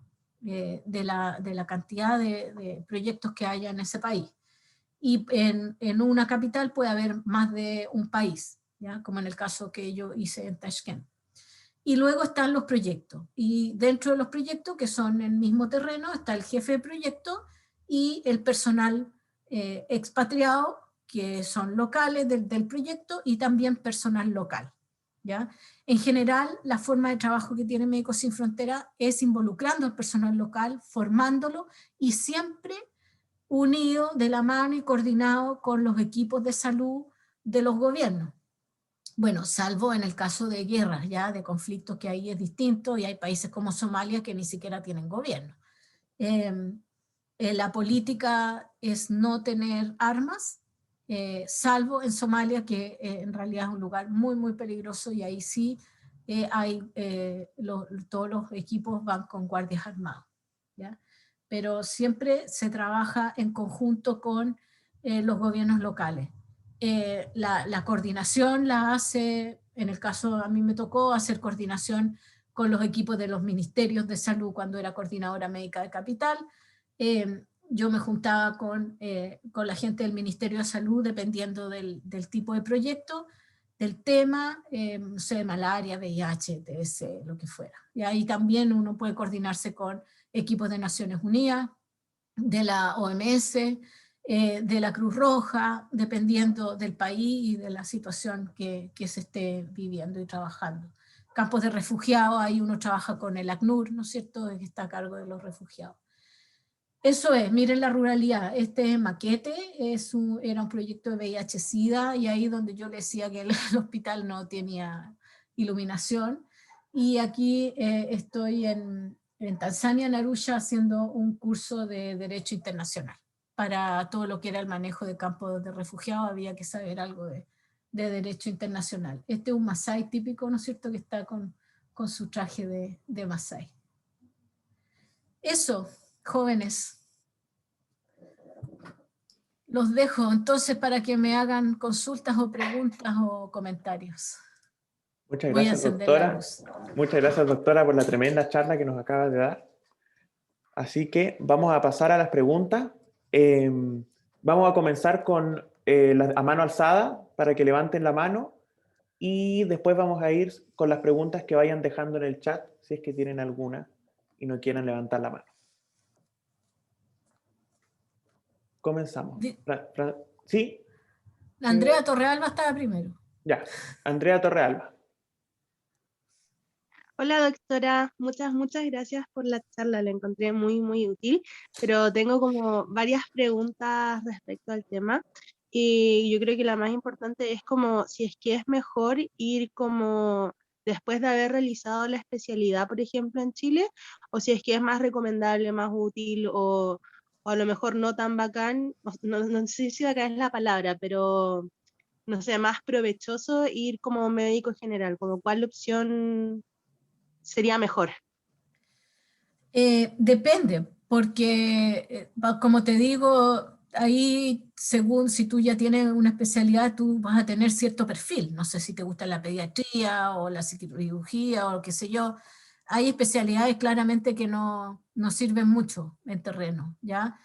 la cantidad de proyectos que haya en ese país. Y en una capital puede haber más de un país, ¿ya? Como en el caso que yo hice en Tashkent. Y luego están los proyectos. Y dentro de los proyectos, que son en el mismo terreno, está el jefe de proyecto y el personal expatriado, que son locales del proyecto, y también personal local, ¿ya? En general, la forma de trabajo que tiene Médicos Sin Fronteras es involucrando al personal local, formándolo, y siempre unido de la mano y coordinado con los equipos de salud de los gobiernos. Bueno, salvo en el caso de guerras, ya de conflictos, que ahí es distinto, y hay países como Somalia que ni siquiera tienen gobierno. La política es no tener armas, salvo en Somalia, que en realidad es un lugar muy, muy peligroso, y ahí sí todos los equipos van con guardias armados, ¿ya? Pero siempre se trabaja en conjunto con los gobiernos locales. La coordinación la hace, en el caso a mí me tocó hacer coordinación con los equipos de los ministerios de salud cuando era coordinadora médica de capital. Yo me juntaba con la gente del Ministerio de Salud dependiendo del tipo de proyecto, del tema, no sé, malaria, VIH, TS, lo que fuera. Y ahí también uno puede coordinarse con equipos de Naciones Unidas, de la OMS, de la Cruz Roja, dependiendo del país y de la situación que se esté viviendo y trabajando. Campos de refugiados, ahí uno trabaja con el ACNUR, ¿no es cierto?, que está a cargo de los refugiados. Eso es, miren la ruralidad. Este es Maquete, era un proyecto de VIH-Sida, y ahí donde yo le decía que el hospital no tenía iluminación. Y aquí estoy en Tanzania, en Arusha, haciendo un curso de Derecho Internacional. Para todo lo que era el manejo de campos de refugiados había que saber algo de Derecho Internacional. Este es un Masái típico, ¿no es cierto?, que está con su traje de Masái. Eso, jóvenes. Los dejo entonces para que me hagan consultas o preguntas o comentarios. Muchas Voy a gracias, encender la doctora. luz. Muchas gracias, doctora, por la tremenda charla que nos acaba de dar. Así que vamos a pasar a las preguntas. Vamos a comenzar con a mano alzada para que levanten la mano, y después vamos a ir con las preguntas que vayan dejando en el chat, si es que tienen alguna y no quieran levantar la mano. Comenzamos. ¿Sí? Andrea Torrealba estaba primero. Ya. Andrea Torrealba. Hola doctora, muchas gracias por la charla, la encontré muy, muy útil, pero tengo como varias preguntas respecto al tema, y yo creo que la más importante es como si es que es mejor ir como después de haber realizado la especialidad, por ejemplo, en Chile, o si es que es más recomendable, más útil, o a lo mejor no tan bacán, no sé si bacán es la palabra, pero no sé, más provechoso ir como médico general, como cuál opción sería mejor. Depende, porque como te digo, ahí según si tú ya tienes una especialidad, tú vas a tener cierto perfil. No sé si te gusta la pediatría o la cirugía o qué sé yo. Hay especialidades claramente que no sirven mucho en terreno, ¿ya?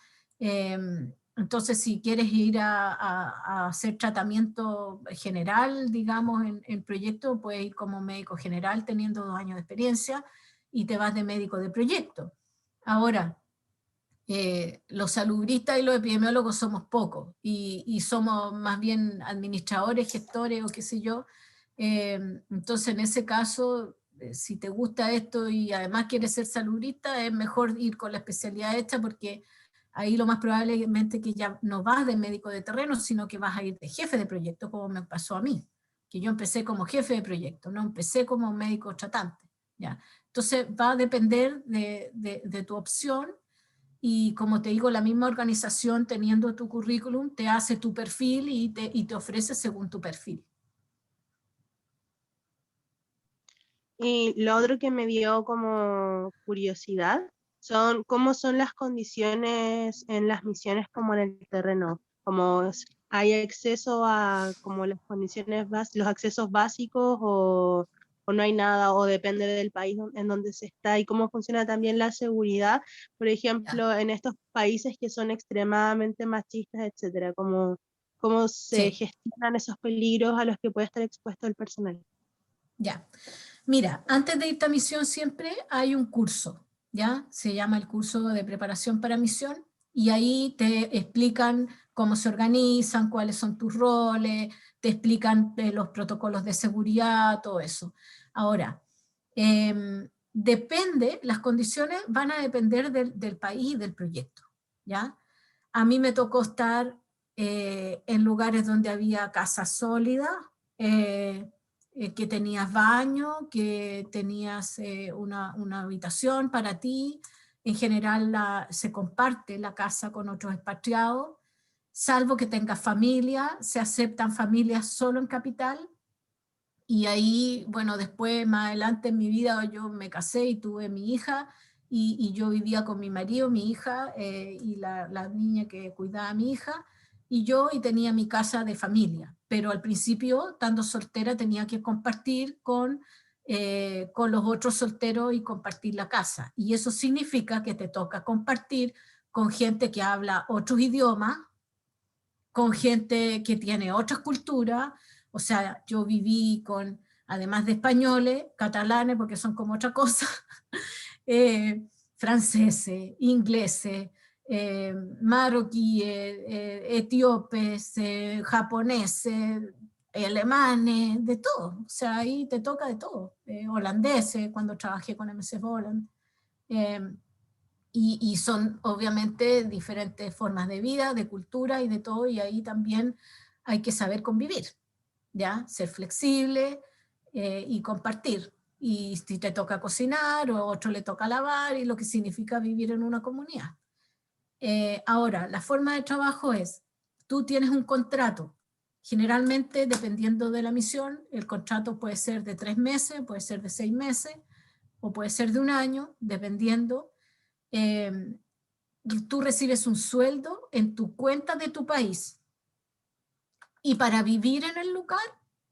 Entonces, si quieres ir a hacer tratamiento general, digamos, en proyecto, puedes ir como médico general teniendo 2 años de experiencia, y te vas de médico de proyecto. Ahora, los salubristas y los epidemiólogos somos pocos, y somos más bien administradores, gestores o qué sé yo. Entonces, en ese caso, si te gusta esto y además quieres ser salubrista, es mejor ir con la especialidad hecha, porque ahí lo más probablemente que ya no vas de médico de terreno, sino que vas a ir de jefe de proyecto, como me pasó a mí, que yo empecé como jefe de proyecto, no empecé como médico tratante, ¿ya? Entonces va a depender de tu opción, y como te digo, la misma organización, teniendo tu currículum, te hace tu perfil y te ofrece según tu perfil. Y lo otro que me dio como curiosidad son cómo son las condiciones en las misiones como en el terreno, como hay acceso a como las condiciones los accesos básicos o no hay nada, o depende del país en donde se está, y cómo funciona también la seguridad, por ejemplo, en estos países que son extremadamente machistas, etcétera, cómo se Sí. gestionan esos peligros a los que puede estar expuesto el personal. Ya. Mira, antes de irte a misión siempre hay un curso, ¿ya? Se llama el curso de preparación para misión, y ahí te explican cómo se organizan, cuáles son tus roles, te explican los protocolos de seguridad, todo eso. Ahora, depende, las condiciones van a depender del país y del proyecto, ¿ya? A mí me tocó estar en lugares donde había casas sólidas, que tenías baño, que tenías una habitación para ti. En general se comparte la casa con otros expatriados, salvo que tengas familia, se aceptan familias solo en capital. Y ahí, bueno, después, más adelante en mi vida, yo me casé y tuve mi hija, y yo vivía con mi marido, mi hija, y la niña que cuidaba a mi hija, y tenía mi casa de familia. Pero al principio, estando soltera, tenía que compartir con los otros solteros y compartir la casa. Y eso significa que te toca compartir con gente que habla otros idiomas, con gente que tiene otras culturas. O sea, yo viví con, además de españoles, catalanes, porque son como otra cosa, franceses, ingleses, marroquíes, etíopes, japoneses, alemanes, de todo. O sea, ahí te toca de todo. Holandeses, cuando trabajé con MC Holland. Y son obviamente diferentes formas de vida, de cultura y de todo, y ahí también hay que saber convivir, ¿ya? Ser flexible y compartir. Y si te toca cocinar o a otro le toca lavar, y lo que significa vivir en una comunidad. Ahora, la forma de trabajo es, tú tienes un contrato. Generalmente, dependiendo de la misión, el contrato puede ser de 3 meses, puede ser de 6 meses, o puede ser de 1 año, dependiendo. Tú recibes un sueldo en tu cuenta de tu país, y para vivir en el lugar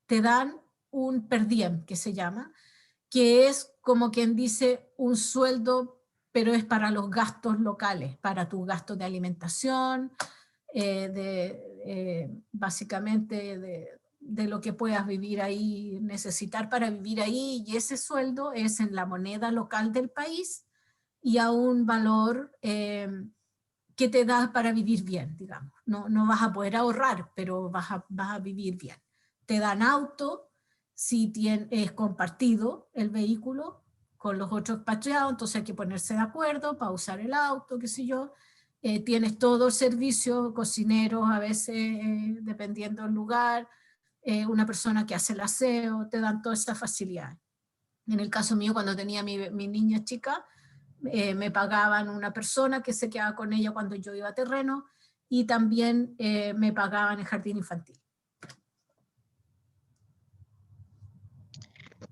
te dan un per diem, que se llama, que es como quien dice un sueldo, pero es para los gastos locales, para tus gastos de alimentación, básicamente de lo que puedas vivir ahí, necesitar para vivir ahí, y ese sueldo es en la moneda local del país y a un valor que te da para vivir bien, digamos. No vas a poder ahorrar, pero vas a vivir bien. Te dan auto, si es compartido el vehículo con los otros expatriados, entonces hay que ponerse de acuerdo para usar el auto, qué sé yo. Tienes todo el servicio, cocineros a veces, dependiendo del lugar, una persona que hace el aseo, te dan todas esas facilidades. En el caso mío, cuando tenía mi niña chica, me pagaban una persona que se quedaba con ella cuando yo iba a terreno, y también me pagaban el jardín infantil.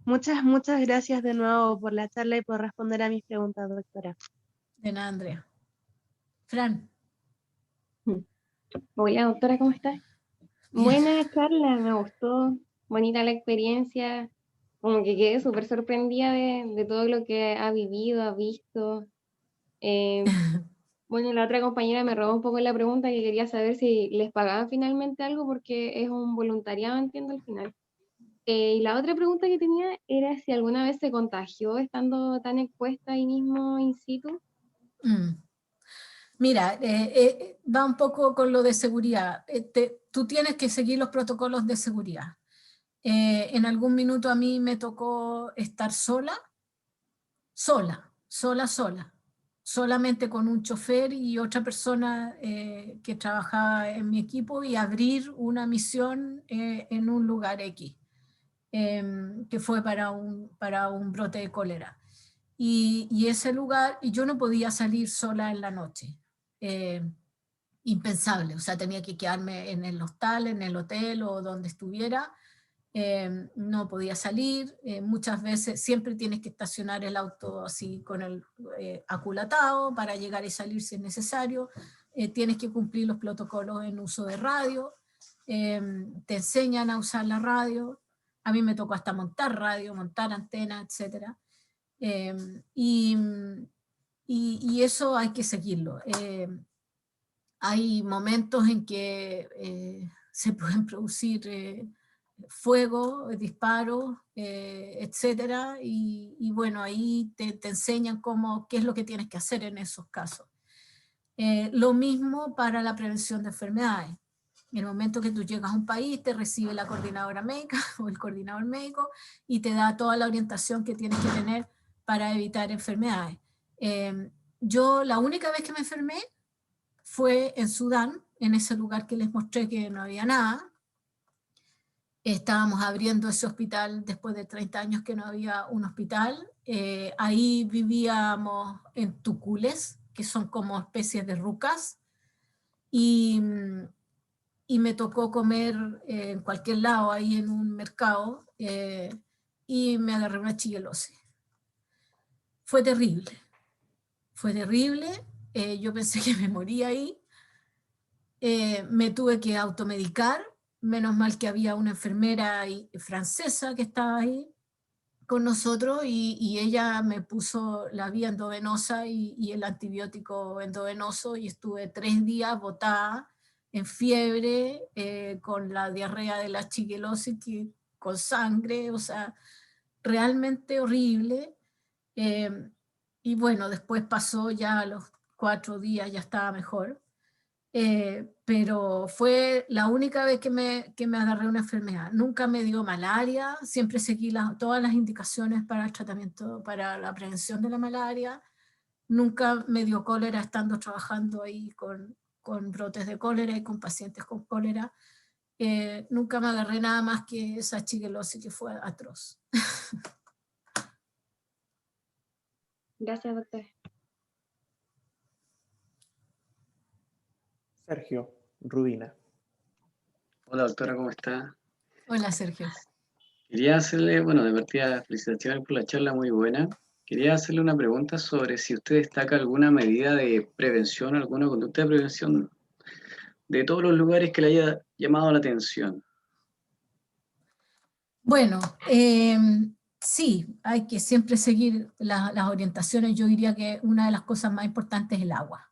Muchas gracias de nuevo por la charla y por responder a mis preguntas, doctora. De nada, Andrea. Fran. Hola, doctora, ¿cómo estás? Bien. Buena charla, me gustó, bonita la experiencia, como que quedé súper sorprendida de todo lo que ha vivido, ha visto. Bueno, la otra compañera me robó un poco la pregunta, que quería saber si les pagaban finalmente algo, porque es un voluntariado, entiendo, al final. Y la otra pregunta que tenía era si alguna vez se contagió estando tan expuesta ahí mismo in situ. Mira, va un poco con lo de seguridad. Tú tienes que seguir los protocolos de seguridad. En algún minuto a mí me tocó estar sola, solamente con un chofer y otra persona que trabajaba en mi equipo, y abrir una misión en un lugar X, que fue para un brote de cólera. Y ese lugar, y yo no podía salir sola en la noche. Impensable, o sea, tenía que quedarme en el hostal, en el hotel o donde estuviera. No podía salir, muchas veces siempre tienes que estacionar el auto así con el aculatado para llegar y salir si es necesario. Tienes que cumplir los protocolos en uso de radio, te enseñan a usar la radio. A mí me tocó hasta montar radio, montar antena, etc. Y eso hay que seguirlo. Hay momentos en que se pueden producir fuego, disparos, etcétera, y bueno, ahí te enseñan qué es lo que tienes que hacer en esos casos. Lo mismo para la prevención de enfermedades. En el momento que tú llegas a un país, te recibe la coordinadora médica o el coordinador médico y te da toda la orientación que tienes que tener para evitar enfermedades. Yo la única vez que me enfermé fue en Sudán, en ese lugar que les mostré que no había nada. Estábamos abriendo ese hospital después de 30 años que no había un hospital. Ahí vivíamos en tucules, que son como especies de rucas, y me tocó comer en cualquier lado, ahí en un mercado, y me agarré una chigelosis. Fue terrible, fue terrible. Yo pensé que me moría ahí. Me tuve que automedicar, menos mal que había una enfermera francesa que estaba ahí con nosotros, y ella me puso la vía endovenosa y el antibiótico endovenoso, y estuve 3 días botada en fiebre, con la diarrea de la chigelosis, con sangre, o sea, realmente horrible. Y bueno, después pasó, ya a los 4 días ya estaba mejor. Pero fue la única vez que me agarré una enfermedad. Nunca me dio malaria, siempre seguí todas las indicaciones para el tratamiento, para la prevención de la malaria. Nunca me dio cólera estando trabajando ahí con brotes de cólera y con pacientes con cólera. Nunca me agarré nada más que esa chigelosis, que fue atroz. Gracias, doctor. Sergio Rubina. Hola doctora, ¿cómo está? Hola, Sergio. Quería hacerle, bueno, de partida, felicitaciones por la charla, muy buena. Quería hacerle una pregunta sobre si usted destaca alguna medida de prevención, alguna conducta de prevención de todos los lugares que le haya llamado la atención. Bueno, sí, hay que siempre seguir las orientaciones. Yo diría que una de las cosas más importantes es el agua.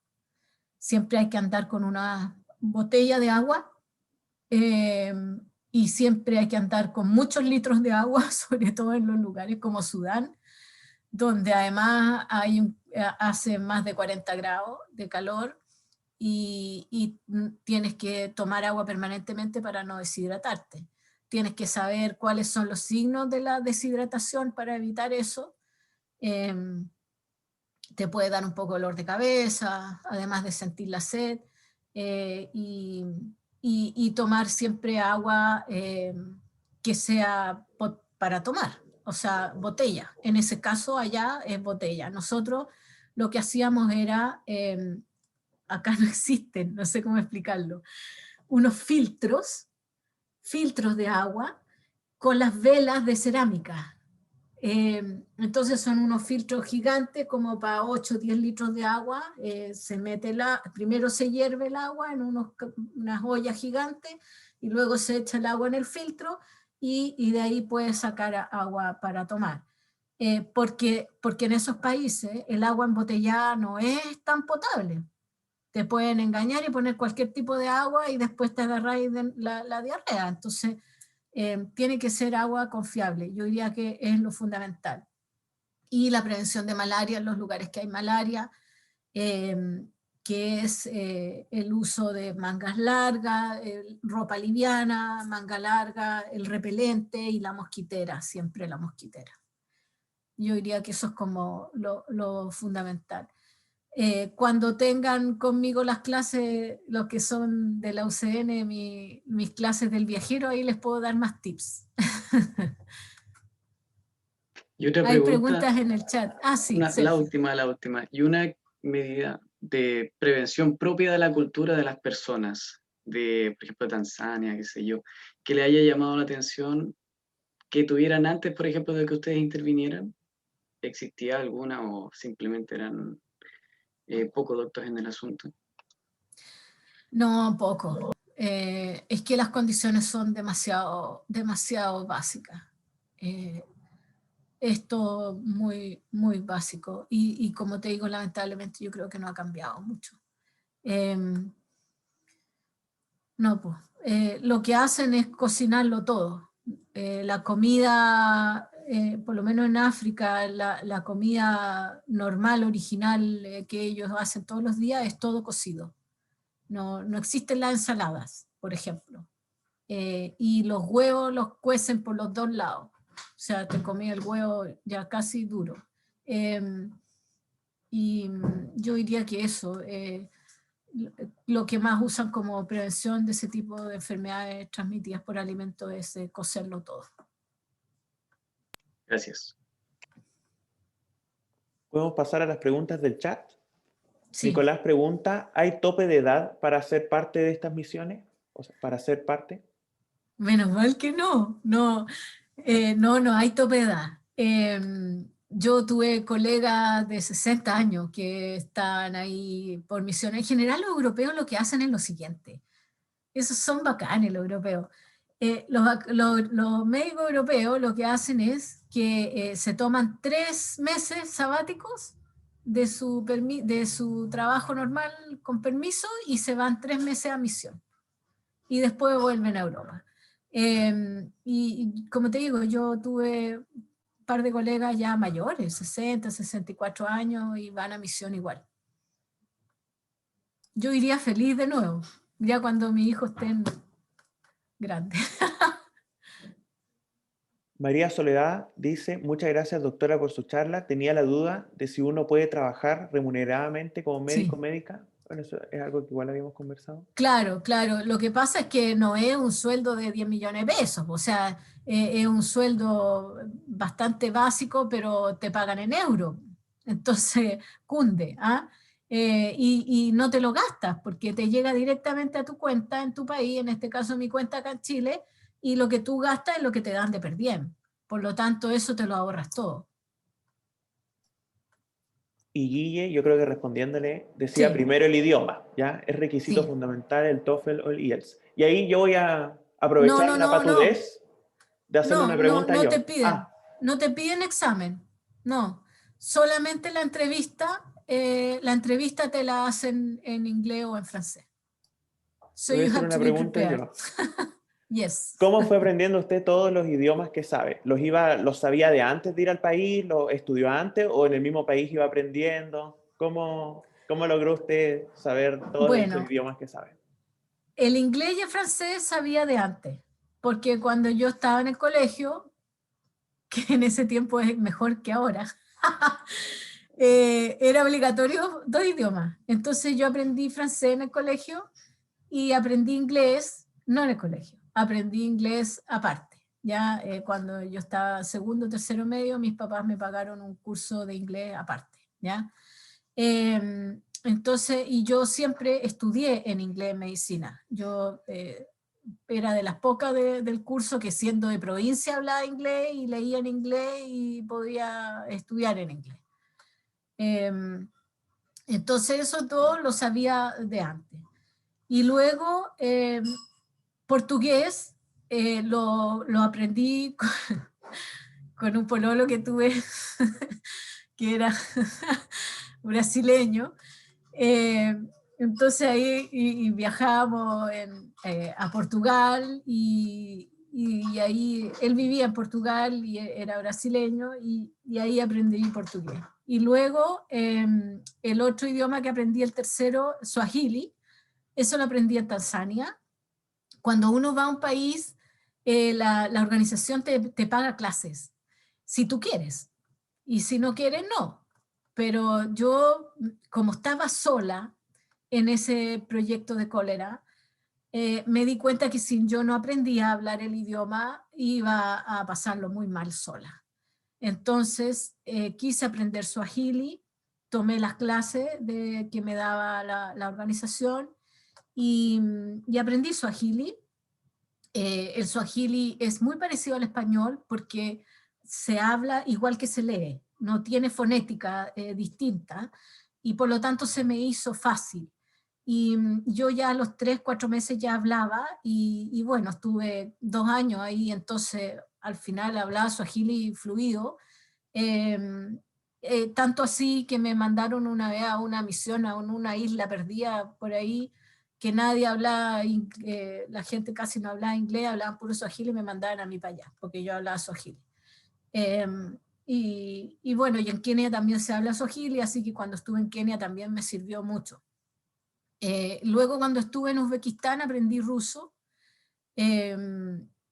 Siempre hay que andar con una botella de agua, y siempre hay que andar con muchos litros de agua, sobre todo en los lugares como Sudán, donde además hace más de 40 grados de calor, y tienes que tomar agua permanentemente para no deshidratarte. Tienes que saber cuáles son los signos de la deshidratación para evitar eso. Te puede dar un poco de dolor de cabeza, además de sentir la sed, y tomar siempre agua que sea para tomar, o sea, botella. En ese caso allá es botella. Nosotros lo que hacíamos era, acá no existen, no sé cómo explicarlo, unos filtros de agua con las velas de cerámica. Entonces son unos filtros gigantes como para 8 o 10 litros de agua. Primero se hierve el agua en unas ollas gigantes, y luego se echa el agua en el filtro, y de ahí puedes sacar agua para tomar. Porque en esos países el agua embotellada no es tan potable. Te pueden engañar y poner cualquier tipo de agua y después te agarráis de la diarrea. Entonces tiene que ser agua confiable. Yo diría que es lo fundamental. Y la prevención de malaria en los lugares que hay malaria, que es el uso de mangas largas, ropa liviana, manga larga, el repelente y la mosquitera, siempre la mosquitera. Yo diría que eso es como lo fundamental. Cuando tengan conmigo las clases, los que son de la UCN, mis clases del viajero, ahí les puedo dar más tips. Y otra Hay pregunta, preguntas en el chat. Ah, sí, la Sergio. última. Y una medida de prevención propia de la cultura de las personas, de, por ejemplo, Tanzania, qué sé yo, que le haya llamado la atención, que tuvieran antes, por ejemplo, de que ustedes intervinieran. ¿Existía alguna o simplemente eran poco doctos en el asunto? No, poco. Es que las condiciones son demasiado básicas. Esto muy, muy básico. Y como te digo, lamentablemente yo creo que no ha cambiado mucho. No, pues. Lo que hacen es cocinarlo todo. La comida, por lo menos en África, la comida normal, original que ellos hacen todos los días es todo cocido. No existen las ensaladas, por ejemplo. Y los huevos los cuecen por los dos lados. O sea, te comí el huevo ya casi duro. Y yo diría que eso, lo que más usan como prevención de ese tipo de enfermedades transmitidas por alimentos es cocerlo todo. Gracias. ¿Podemos pasar a las preguntas del chat? Sí. Nicolás pregunta, ¿hay tope de edad para ser parte de estas misiones? O sea, para ser parte. Menos mal que no hay tope de edad. Yo tuve colegas de 60 años que están ahí por misiones. En general los europeos lo que hacen es lo siguiente. Esos son bacanes los europeos. Los médicos europeos lo que hacen es que se toman 3 meses sabáticos de su trabajo normal con permiso y se van 3 meses a misión. Y después vuelven a Europa. Y como te digo, yo tuve un par de colegas ya mayores, 60, 64 años, y van a misión igual. Yo iría feliz de nuevo, ya cuando mis hijos estén grandes. María Soledad dice, muchas gracias doctora por su charla. Tenía la duda de si uno puede trabajar remuneradamente como médico o médica. Bueno, eso es algo que igual habíamos conversado. Claro. Lo que pasa es que no es un sueldo de 10 millones de pesos, o sea, es un sueldo bastante básico, pero te pagan en euros. Entonces, cunde. Y no te lo gastas, porque te llega directamente a tu cuenta en tu país, en este caso mi cuenta acá en Chile, y lo que tú gastas es lo que te dan de per diem. Por lo tanto, eso te lo ahorras todo. Y Guille, yo creo que respondiéndole, decía Sí. primero el idioma, ¿ya? Es requisito Sí. fundamental el TOEFL o el IELTS. Y ahí yo voy a aprovechar la patudez de hacerle una pregunta no yo. No te piden examen, no. Solamente la entrevista te la hacen en inglés o en francés. So Voy a you hacer have una to be pregunta prepared. yo. Yes. ¿Cómo fue aprendiendo usted todos los idiomas que sabe? ¿Los sabía de antes de ir al país? ¿Los estudió antes o en el mismo país iba aprendiendo? ¿Cómo logró usted saber todos estos Bueno, idiomas que sabe? el inglés y el francés sabía de antes, porque cuando yo estaba en el colegio, que en ese tiempo es mejor que ahora, era obligatorio 2 idiomas. Entonces yo aprendí francés en el colegio y aprendí inglés, no en el colegio, aprendí inglés aparte. Ya cuando yo estaba segundo, tercero medio, mis papás me pagaron un curso de inglés aparte. ¿Ya? Entonces, y yo siempre estudié en inglés medicina. Yo era de las pocas del curso que siendo de provincia hablaba inglés y leía en inglés y podía estudiar en inglés. Entonces eso todo lo sabía de antes. Y luego portugués lo aprendí con un pololo que tuve que era brasileño. Entonces ahí y viajábamos a Portugal y ahí él vivía en Portugal y era brasileño y ahí aprendí portugués. Y luego el otro idioma que aprendí, el tercero, Swahili, eso lo aprendí en Tanzania. Cuando uno va a un país, la organización te paga clases, si tú quieres. Y si no quieres, no. pero yo, como estaba sola en ese proyecto de cólera, me di cuenta que si yo no aprendía a hablar el idioma, iba a pasarlo muy mal sola. Entonces, quise aprender Swahili, tomé las clases que me daba la organización y aprendí Swahili. El Swahili es muy parecido al español porque se habla igual que se lee, no tiene fonética distinta y por lo tanto se me hizo fácil. Y yo ya a los 3, 4 meses ya hablaba y bueno, estuve 2 años ahí, entonces al final hablaba Swahili fluido. Tanto así que me mandaron una vez a una misión a una isla perdida por ahí, que nadie hablaba, la gente casi no hablaba inglés, hablaban puro Swahili y me mandaban a mí para allá, porque yo hablaba Swahili. Y bueno, y en Kenia también se habla Swahili, así que cuando estuve en Kenia también me sirvió mucho. Luego cuando estuve en Uzbekistán aprendí ruso.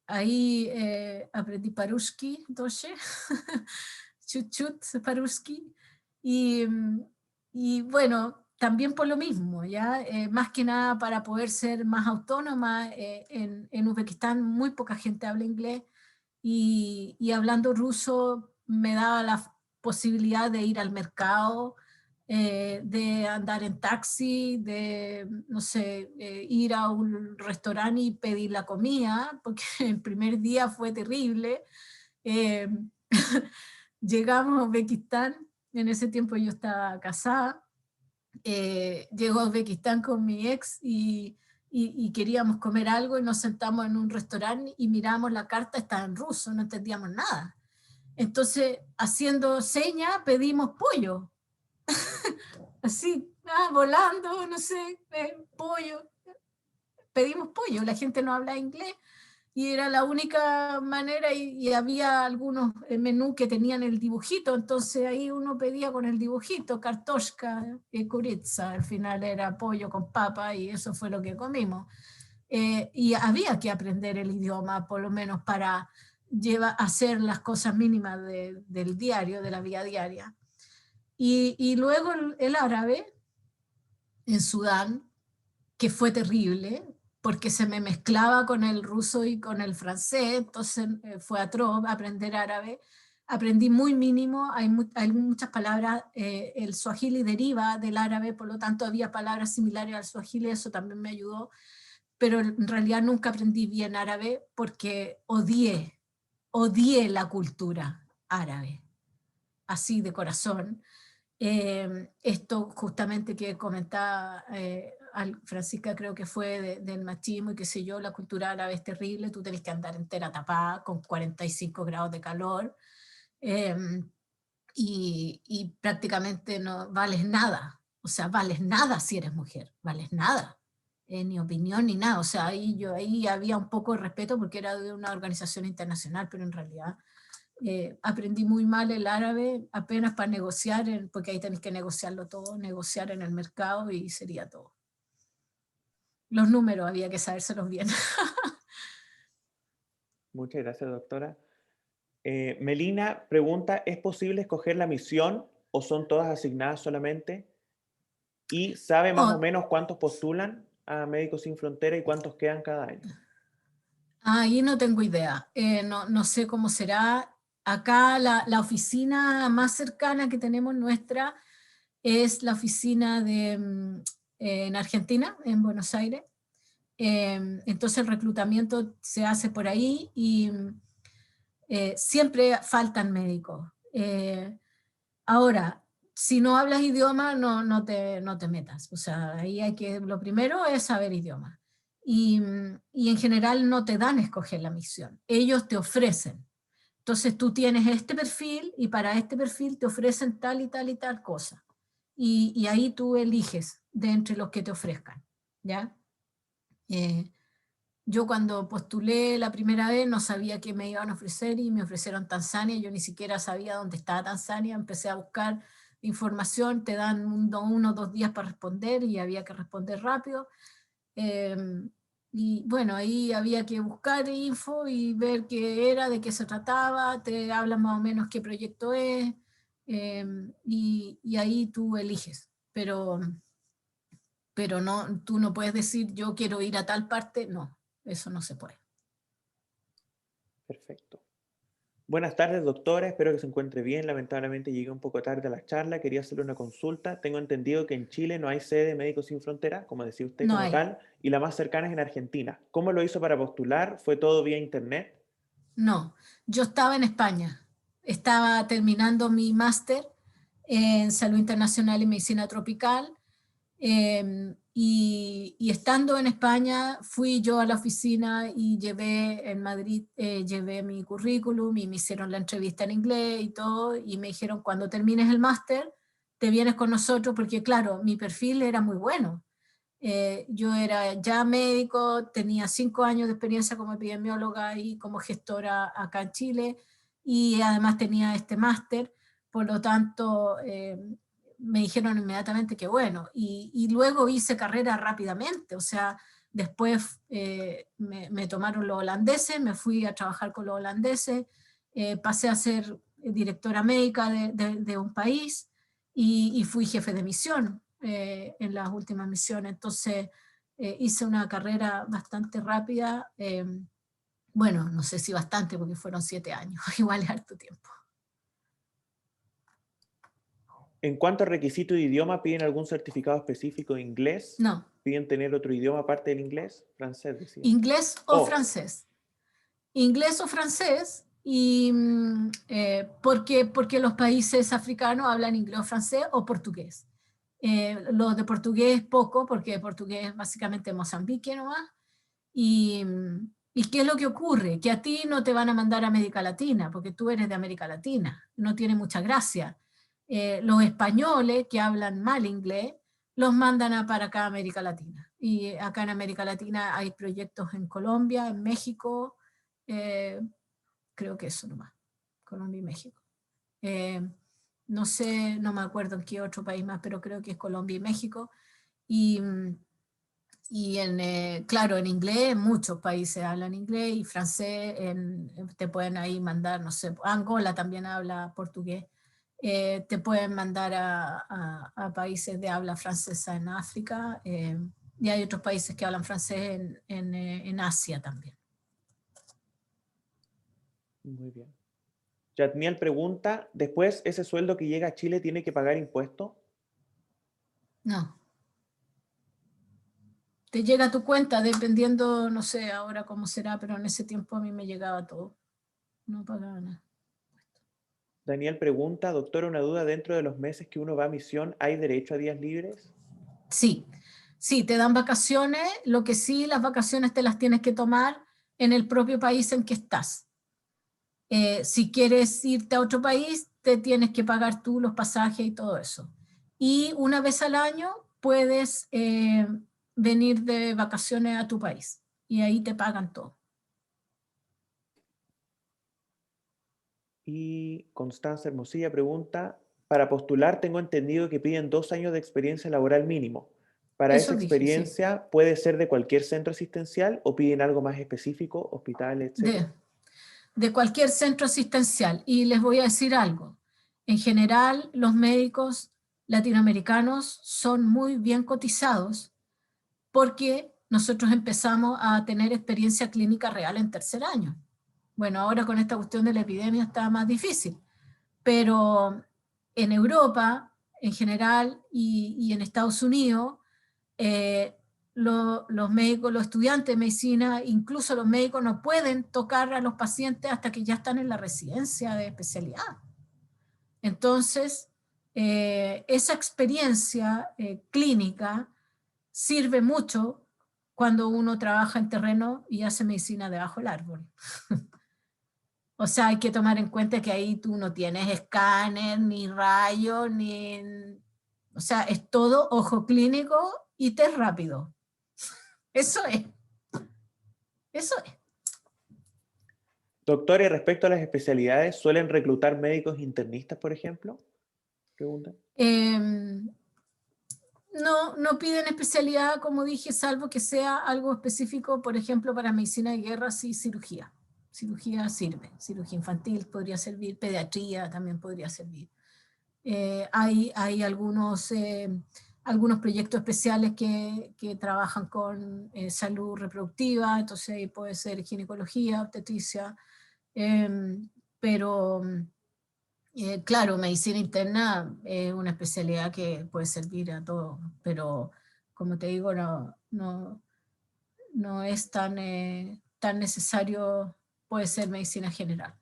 Ahí aprendí paruski, doce, chut paruski. Y bueno, también por lo mismo, ¿ya? Más que nada para poder ser más autónoma. En Uzbekistán muy poca gente habla inglés y hablando ruso me daba la posibilidad de ir al mercado, de andar en taxi, de, no sé, ir a un restaurante y pedir la comida, porque el primer día fue terrible. Eh, llegamos a Uzbekistán, en ese tiempo yo estaba casada, llego a Uzbekistán con mi ex y queríamos comer algo y nos sentamos en un restaurante y miramos la carta, estaba en ruso, no entendíamos nada. Entonces, haciendo señas, pedimos pollo. Así, volando, no sé, pollo. Pedimos pollo, la gente no habla inglés y era la única manera y había algunos menús que tenían el dibujito, entonces ahí uno pedía con el dibujito, kartoshka, kuritsa, al final era pollo con papa y eso fue lo que comimos. Y había que aprender el idioma, por lo menos para hacer las cosas mínimas del diario, de la vida diaria. Y luego el árabe en Sudán, que fue terrible, porque se me mezclaba con el ruso y con el francés, entonces fue atroz aprender árabe. Aprendí muy mínimo, hay muchas palabras, el swahili deriva del árabe, por lo tanto había palabras similares al swahili, eso también me ayudó, pero en realidad nunca aprendí bien árabe porque odié la cultura árabe, así de corazón. Esto justamente que comentaba Francisca, creo que fue del machismo y qué sé yo, la cultura árabe es terrible, tú tenés que andar entera tapada con 45 grados de calor y prácticamente no vales nada, o sea, vales nada si eres mujer, vales nada, ni opinión ni nada, o sea, ahí había un poco de respeto porque era de una organización internacional, pero en realidad aprendí muy mal el árabe apenas para negociar, porque ahí tenés que negociarlo todo, negociar en el mercado y sería todo. Los números había que sabérselos bien. Muchas gracias, doctora. Melina pregunta, ¿es posible escoger la misión o son todas asignadas solamente? ¿Y sabe más o menos cuántos postulan a Médicos Sin Frontera y cuántos quedan cada año? Ahí no tengo idea, no sé cómo será. Acá la oficina más cercana que tenemos nuestra es la oficina en Argentina, en Buenos Aires. Entonces el reclutamiento se hace por ahí y siempre faltan médicos. Ahora, si no hablas idioma, no te metas. O sea, ahí lo primero es saber idioma. Y en general no te dan a escoger la misión. Ellos te ofrecen. Entonces tú tienes este perfil y para este perfil te ofrecen tal y tal y tal cosa. Y ahí tú eliges de entre los que te ofrezcan. ¿Ya? Yo cuando postulé la primera vez no sabía qué me iban a ofrecer y me ofrecieron Tanzania, yo ni siquiera sabía dónde estaba Tanzania, empecé a buscar información, te dan 1 o 2 días para responder y había que responder rápido. Y bueno, ahí había que buscar info y ver qué era, de qué se trataba, te hablan más o menos qué proyecto es, y ahí tú eliges, pero no, tú no puedes decir yo quiero ir a tal parte, no, eso no se puede. Perfecto. Buenas tardes, doctora. Espero que se encuentre bien. Lamentablemente llegué un poco tarde a la charla. Quería hacerle una consulta. Tengo entendido que en Chile no hay sede de Médicos Sin Fronteras, como decía usted, No como hay. tal, y la más cercana es en Argentina. ¿Cómo lo hizo para postular? ¿Fue todo vía internet? No, yo estaba en España, estaba terminando mi máster en Salud Internacional y Medicina Tropical, y estando en España fui yo a la oficina y llevé en Madrid, llevé mi currículum y me hicieron la entrevista en inglés y todo, y me dijeron cuando termines el máster te vienes con nosotros, porque claro, mi perfil era muy bueno. Yo era ya médico, tenía 5 años de experiencia como epidemióloga y como gestora acá en Chile, y además tenía este máster, por lo tanto me dijeron inmediatamente que bueno, y luego hice carrera rápidamente, o sea, después me tomaron los holandeses, me fui a trabajar con los holandeses, pasé a ser directora médica de un país y fui jefe de misión en las últimas misiones. Entonces hice una carrera bastante rápida, bueno, no sé si bastante porque fueron 7 años, igual es harto tiempo. En cuanto a requisito de idioma, ¿piden algún certificado específico de inglés? No, ¿Piden tener otro idioma aparte del inglés? Francés, decía. inglés o Oh. francés. Inglés o francés, y porque los países africanos hablan inglés o francés o portugués. Los de portugués poco, porque portugués es básicamente Mozambique nomás. ¿Y qué es lo que ocurre? Que a ti no te van a mandar a América Latina, porque tú eres de América Latina, no tiene mucha gracia. Los españoles que hablan mal inglés, los mandan para acá a América Latina. Y acá en América Latina hay proyectos en Colombia, en México, creo que eso nomás, Colombia y México. No sé, no me acuerdo en qué otro país más, pero creo que es Colombia y México. Y claro, en inglés, en muchos países hablan inglés y francés, te pueden ahí mandar, no sé, Angola también habla portugués, te pueden mandar a países de habla francesa en África, y hay otros países que hablan francés en Asia también. Muy bien. Yatniel pregunta, ¿después ese sueldo que llega a Chile tiene que pagar impuestos? No. Te llega a tu cuenta dependiendo, no sé ahora cómo será, pero en ese tiempo a mí me llegaba todo. No pagaba nada. Daniel pregunta, doctora, una duda, ¿dentro de los meses que uno va a misión hay derecho a días libres? Sí, sí, te dan vacaciones, lo que sí, las vacaciones te las tienes que tomar en el propio país en que estás. Si quieres irte a otro país, te tienes que pagar tú los pasajes y todo eso. Y una vez al año puedes venir de vacaciones a tu país y ahí te pagan todo. Y Constanza Hermosilla pregunta, para postular tengo entendido que piden 2 años de experiencia laboral mínimo. ¿Para Eso esa dije, sí. experiencia puede ser de cualquier centro asistencial o piden algo más específico, hospitales, etcétera? De cualquier centro asistencial. Y les voy a decir algo. En general, los médicos latinoamericanos son muy bien cotizados porque nosotros empezamos a tener experiencia clínica real en 3er año. Bueno, ahora con esta cuestión de la epidemia está más difícil, pero en Europa, en general, y en Estados Unidos, los médicos, los estudiantes de medicina, incluso los médicos no pueden tocar a los pacientes hasta que ya están en la residencia de especialidad. Entonces, esa experiencia clínica sirve mucho cuando uno trabaja en terreno y hace medicina debajo del árbol. O sea, hay que tomar en cuenta que ahí tú no tienes escáner, ni rayo, ni... O sea, es todo ojo clínico y test rápido. Eso es. Eso es. Doctor, y respecto a las especialidades, ¿suelen reclutar médicos internistas, por ejemplo? Pregunta. No piden especialidad, como dije, salvo que sea algo específico, por ejemplo, para medicina de guerra, sí, cirugía. Cirugía sirve. Cirugía infantil podría servir, pediatría también podría servir. Hay algunos proyectos especiales que trabajan con salud reproductiva, entonces ahí puede ser ginecología, obstetricia, pero claro, medicina interna es una especialidad que puede servir a todos, pero como te digo, no es tan necesario, puede ser medicina general.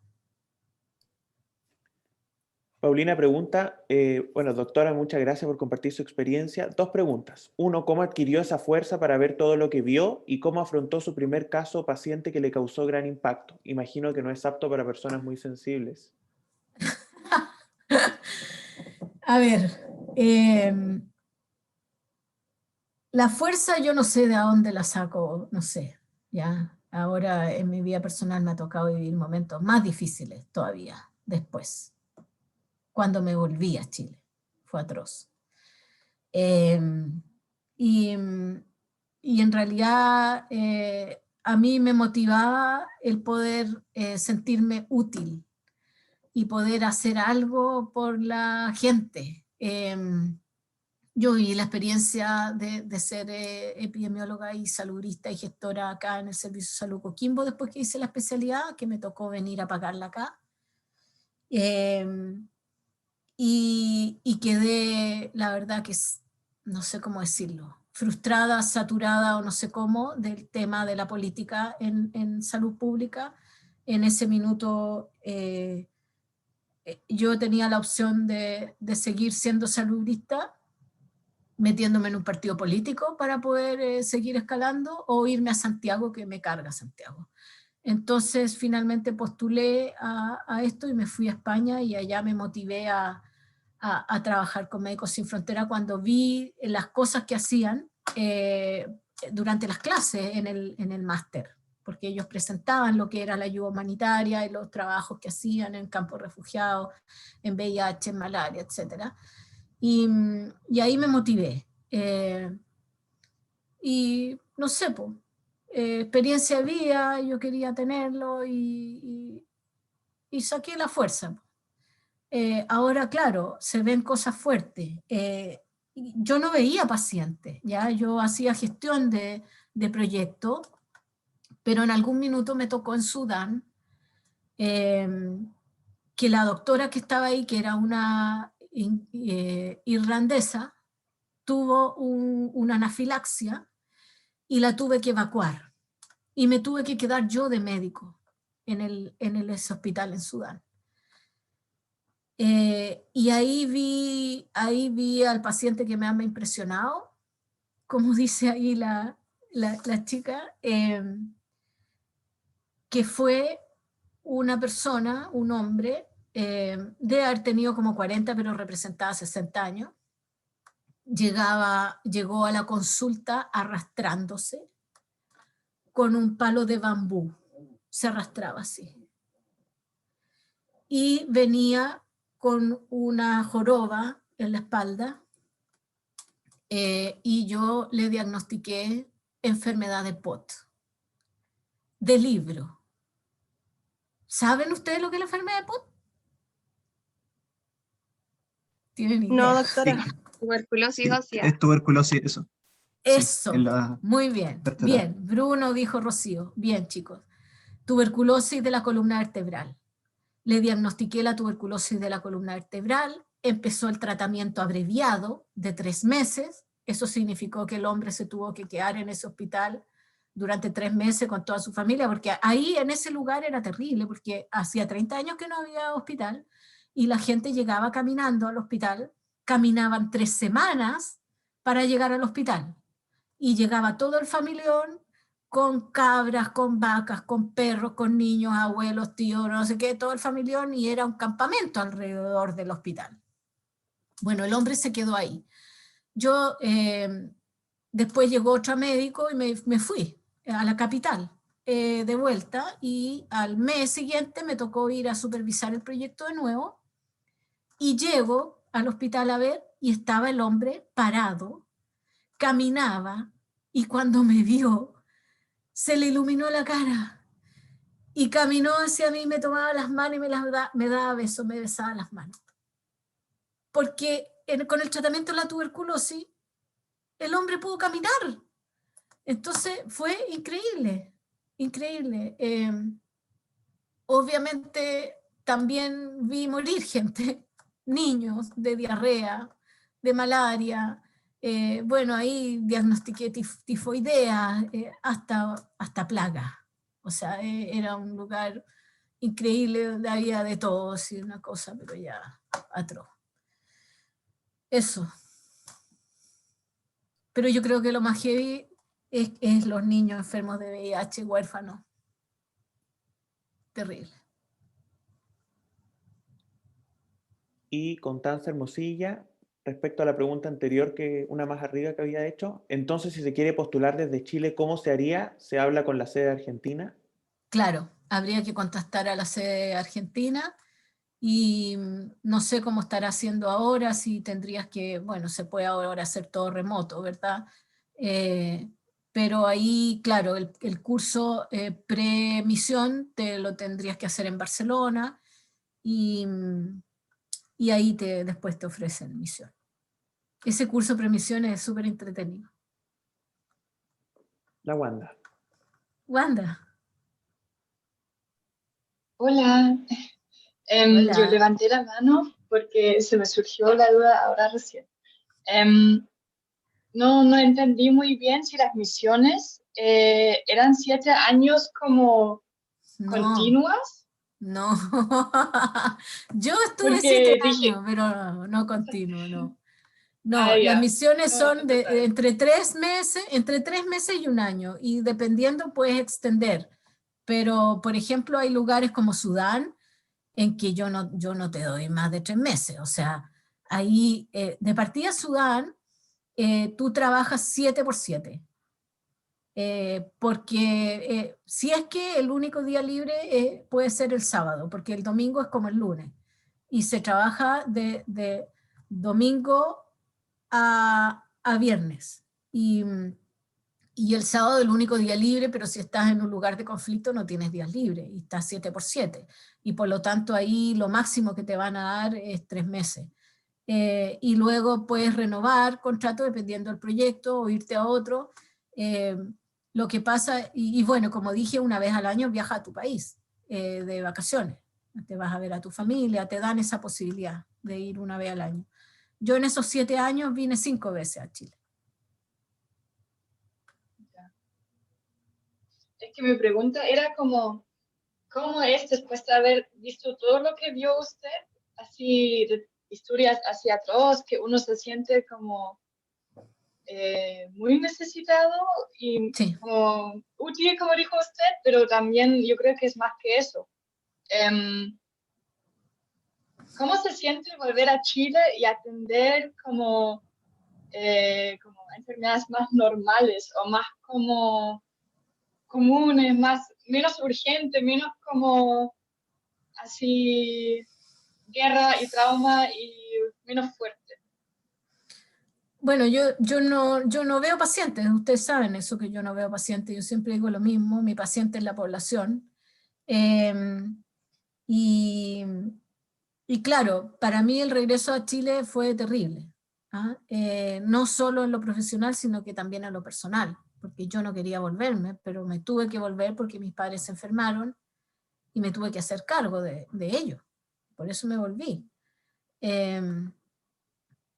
Paulina pregunta, bueno, doctora, muchas gracias por compartir su experiencia. 2 preguntas. 1, ¿cómo adquirió esa fuerza para ver todo lo que vio y cómo afrontó su primer caso o paciente que le causó gran impacto? Imagino que no es apto para personas muy sensibles. A ver, la fuerza yo no sé de dónde la saco, no sé, ya. Ahora en mi vida personal me ha tocado vivir momentos más difíciles todavía, después, cuando me volví a Chile. Fue atroz. Y en realidad a mí me motivaba el poder sentirme útil y poder hacer algo por la gente. Yo viví la experiencia de ser epidemióloga y saludista y gestora acá en el Servicio de Salud Coquimbo después que hice la especialidad, que me tocó venir a pagarla acá. Y quedé, la verdad que no sé cómo decirlo, frustrada, saturada o no sé cómo del tema de la política en salud pública. En ese minuto yo tenía la opción de seguir siendo saludista, metiéndome en un partido político para poder seguir escalando, o irme a Santiago, que me carga Santiago. Entonces finalmente postulé a esto y me fui a España, y allá me motivé a trabajar con Médicos Sin Frontera cuando vi las cosas que hacían durante las clases en el máster, porque ellos presentaban lo que era la ayuda humanitaria y los trabajos que hacían en campos refugiados, en VIH, en malaria, etc. Y ahí me motivé. Y no sé, pues, experiencia había, yo quería tenerlo y saqué la fuerza. Ahora, claro, se ven cosas fuertes. Yo no veía pacientes, ¿ya? Yo hacía gestión de proyectos, pero en algún minuto me tocó en Sudán que la doctora que estaba ahí, que era una irlandesa, tuvo una anafilaxia y la tuve que evacuar. Y me tuve que quedar yo de médico en ese hospital en Sudán. Y ahí vi al paciente que me ha impresionado, como dice ahí la chica, que fue una persona, un hombre, de haber tenido como 40, pero representaba 60 años. Llegó a la consulta arrastrándose con un palo de bambú, se arrastraba así. Y venía con una joroba en la espalda, y yo le diagnostiqué enfermedad de POT, de libro. ¿Saben ustedes lo que es la enfermedad de POT? ¿Tienen idea? No, doctora. Tuberculosis ósea. Es tuberculosis, eso. Eso, Sí, muy bien. vertebral. Bien, Bruno dijo Rocío. Bien, chicos. Tuberculosis de la columna vertebral. Le diagnostiqué la tuberculosis de la columna vertebral, empezó el tratamiento abreviado de 3 meses, eso significó que el hombre se tuvo que quedar en ese hospital durante 3 meses con toda su familia, porque ahí en ese lugar era terrible, porque hacía 30 años que no había hospital, y la gente llegaba caminando al hospital, caminaban 3 semanas para llegar al hospital, y llegaba todo el familión, con cabras, con vacas, con perros, con niños, abuelos, tíos, no sé qué, todo el familión, y era un campamento alrededor del hospital. Bueno, el hombre se quedó ahí. Yo, después llegó otro médico y me fui a la capital de vuelta, y al mes siguiente me tocó ir a supervisar el proyecto de nuevo, y llego al hospital a ver, y estaba el hombre parado, caminaba, y cuando me vio, se le iluminó la cara y caminó hacia mí, me tomaba las manos y me daba besos, me besaba las manos. porque con el tratamiento de la tuberculosis el hombre pudo caminar. Entonces fue increíble, increíble. Obviamente también vi morir gente, niños de diarrea, de malaria. Bueno, ahí diagnostiqué tifoidea, hasta plaga. O sea, era un lugar increíble donde había de todo, sí, una cosa, pero ya atroz. Eso. Pero yo creo que lo más heavy es los niños enfermos de VIH, huérfanos. Terrible. Y Constanza Hermosilla, respecto a la pregunta anterior, que una más arriba que había hecho, entonces si se quiere postular desde Chile, ¿cómo se haría? ¿Se habla con la sede argentina? Claro, habría que contactar a la sede argentina y no sé cómo estará haciendo ahora, si tendrías que, bueno, se puede ahora hacer todo remoto, ¿verdad? Pero ahí, claro, el curso pre-misión te lo tendrías que hacer en Barcelona y ahí después te ofrecen misión. Ese curso pre-misión es súper entretenido. La Wanda. Wanda. Hola. Hola. Yo levanté la mano porque se me surgió la duda ahora recién. No entendí muy bien si las misiones eran 7 años como continuas. No. Yo estuve Porque 7 dije, años, pero no continuo, no. No, ah, las ya, misiones no, son entonces, entre 3 meses y un año, y dependiendo puedes extender. Pero, por ejemplo, hay lugares como Sudán en que yo no te doy más de 3 meses. O sea, ahí, de partida Sudán, tú trabajas 7 por 7. Porque si es que el único día libre puede ser el sábado, porque el domingo es como el lunes, y se trabaja de domingo a viernes, y el sábado el único día libre, pero si estás en un lugar de conflicto no tienes días libres, y estás 7 por 7, y por lo tanto ahí lo máximo que te van a dar es 3 meses. Y luego puedes renovar contrato dependiendo del proyecto o irte a otro. Lo que pasa, y bueno, como dije, una vez al año viaja a tu país de vacaciones, te vas a ver a tu familia, te dan esa posibilidad de ir una vez al año. Yo en esos 7 años vine 5 veces a Chile. es que mi pregunta era como, ¿cómo es después de haber visto todo lo que vio usted? Así, de historias así atroz, que uno se siente como muy necesitado y Sí. como útil, como dijo usted, pero también yo creo que es más que eso. ¿Cómo se siente volver a Chile y atender como enfermedades más normales o más como comunes, menos urgentes, menos como así guerra y trauma y menos fuerte? Bueno, yo no veo pacientes, ustedes saben eso, que yo no veo pacientes, yo siempre digo lo mismo, mi paciente es la población. Y claro, para mí el regreso a Chile fue terrible, ¿ah? No solo en lo profesional, sino que también en lo personal, porque yo no quería volverme, pero me tuve que volver porque mis padres se enfermaron y me tuve que hacer cargo de ellos, por eso me volví.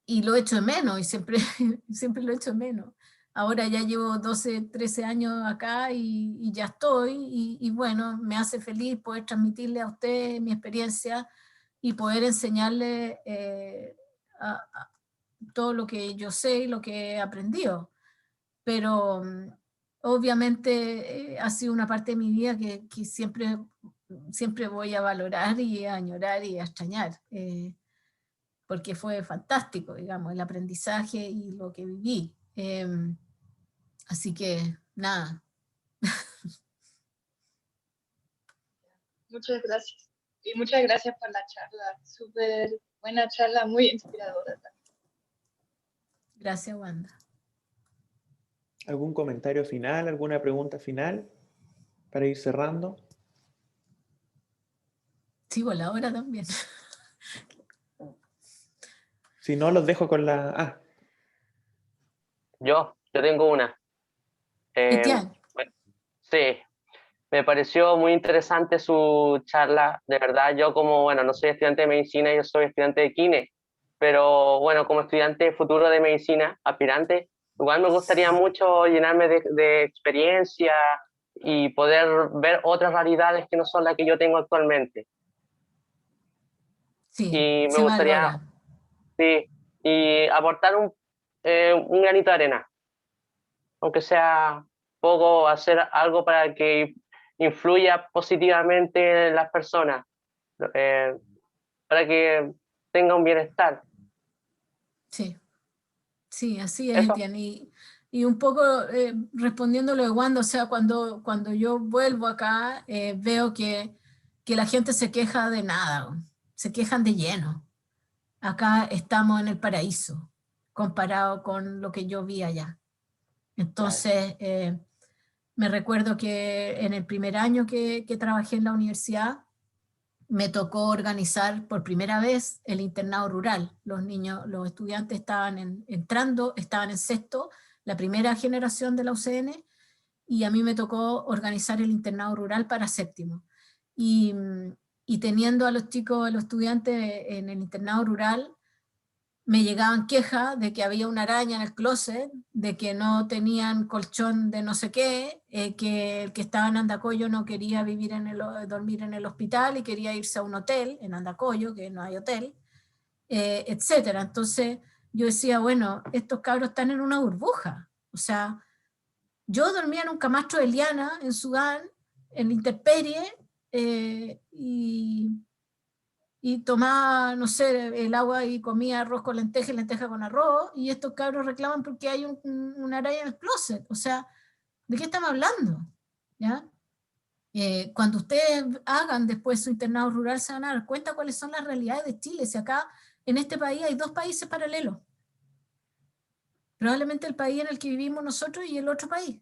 Y lo echo de menos, y siempre, siempre lo echo de menos. Ahora ya llevo 12, 13 años acá y ya estoy, y bueno, me hace feliz poder transmitirle a usted mi experiencia y poder enseñarle todo lo que yo sé y lo que he aprendido. Pero obviamente ha sido una parte de mi vida que siempre voy a valorar y a añorar y a extrañar. Porque fue fantástico, digamos, el aprendizaje y lo que viví. Así que, nada. Muchas gracias. Y muchas gracias por la charla. Súper buena charla, muy inspiradora también. Gracias, Wanda. ¿Algún comentario final, alguna pregunta final para ir cerrando? Sigo la hora también. Si no, los dejo con la... Ah, Yo tengo una. Etienne, Sí, me pareció muy interesante su charla, de verdad. Yo como, bueno, no soy estudiante de medicina, yo soy estudiante de kine, pero bueno, como estudiante futuro de medicina, aspirante, igual me gustaría mucho llenarme de experiencia y poder ver otras realidades que no son las que yo tengo actualmente. sí, Y me se gustaría, valora. sí, y aportar un granito de arena, aunque sea poco, hacer algo para que influya positivamente en las personas, para que tenga un bienestar. Sí, sí, así es, Eso. Etienne. Y un poco respondiendo lo de Wanda, o sea, cuando yo vuelvo acá, veo que la gente se queja de nada, se quejan de lleno. Acá estamos en el paraíso, comparado con lo que yo vi allá. Entonces, me recuerdo que en el primer año que trabajé en la universidad, me tocó organizar por primera vez el internado rural. Los niños, los estudiantes estaban entrando, estaban en sexto, la primera generación de la UCN, y a mí me tocó organizar el internado rural para séptimo. Y teniendo a los chicos, a los estudiantes en el internado rural, me llegaban quejas de que había una araña en el closet, de que no tenían colchón de no sé qué, que el que estaba en Andacollo no quería dormir en el hospital y quería irse a un hotel en Andacollo, que no hay hotel, etcétera. Entonces yo decía, bueno, estos cabros están en una burbuja. O sea, yo dormía en un camastro de liana en Sudán, en la intemperie, y tomaba, no sé, el agua y comía arroz con lenteja y lenteja con arroz, y estos cabros reclaman porque hay una araña en el closet. O sea, ¿de qué estamos hablando? ¿Ya? Cuando ustedes hagan después su internado rural se van a dar cuenta cuáles son las realidades de Chile. Si acá, en este país, hay dos países paralelos. Probablemente el país en el que vivimos nosotros y el otro país.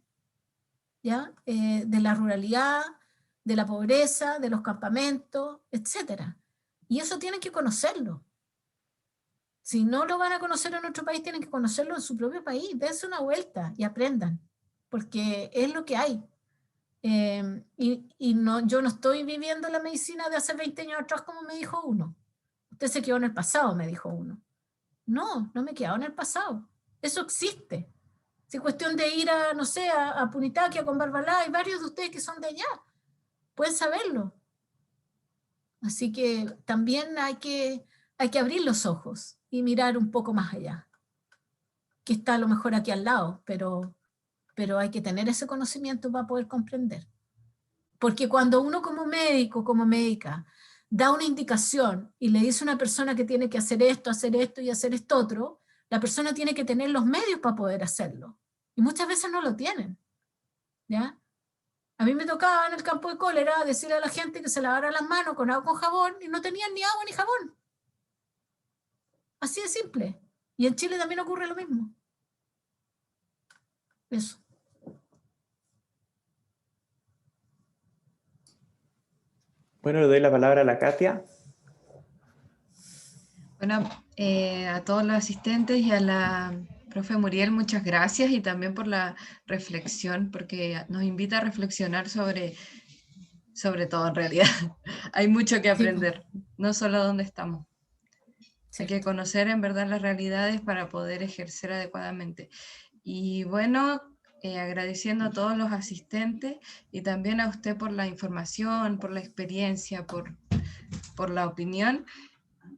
¿Ya? De la ruralidad, de la pobreza, de los campamentos, etcétera. Y eso tienen que conocerlo. Si no lo van a conocer en otro país, tienen que conocerlo en su propio país. Dense una vuelta y aprendan, porque es lo que hay. Yo no estoy viviendo la medicina de hace 20 años atrás, como me dijo uno. Usted se quedó en el pasado, me dijo uno. No, no me he quedado en el pasado. Eso existe. Si es cuestión de ir a, no sé, a Punitaquia con Barbalá, hay varios de ustedes que son de allá. Pueden saberlo. Así que también hay que abrir los ojos y mirar un poco más allá, que está a lo mejor aquí al lado, pero hay que tener ese conocimiento para poder comprender. Porque cuando uno como médico, como médica, da una indicación y le dice a una persona que tiene que hacer esto y hacer esto otro, la persona tiene que tener los medios para poder hacerlo. Y muchas veces no lo tienen. ¿Ya? A mí me tocaba en el campo de cólera decirle a la gente que se lavara las manos con agua con jabón y no tenían ni agua ni jabón. Así de simple. Y en Chile también ocurre lo mismo. Eso. bueno, le doy la palabra a la Katia. Bueno, a todos los asistentes y a la profe Muriel, muchas gracias y también por la reflexión, porque nos invita a reflexionar sobre todo en realidad. Hay mucho que aprender, no solo dónde estamos. Hay que conocer en verdad las realidades para poder ejercer adecuadamente. Y bueno, agradeciendo a todos los asistentes y también a usted por la información, por la experiencia, por la opinión.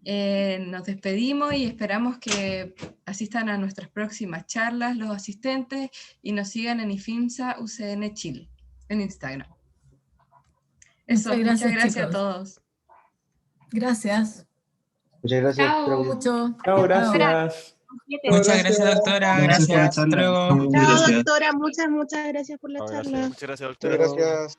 Nos despedimos y esperamos que asistan a nuestras próximas charlas los asistentes y nos sigan en IFIMSA UCN Chile en Instagram. Eso, muchas gracias a todos. Gracias. Muchas gracias. Mucho. Chao, gracias. Muchas gracias, doctora. Gracias por la Gracias. Hasta charla. luego. Chao, doctora, muchas gracias por la charla. Gracias, muchas gracias, doctora. Gracias.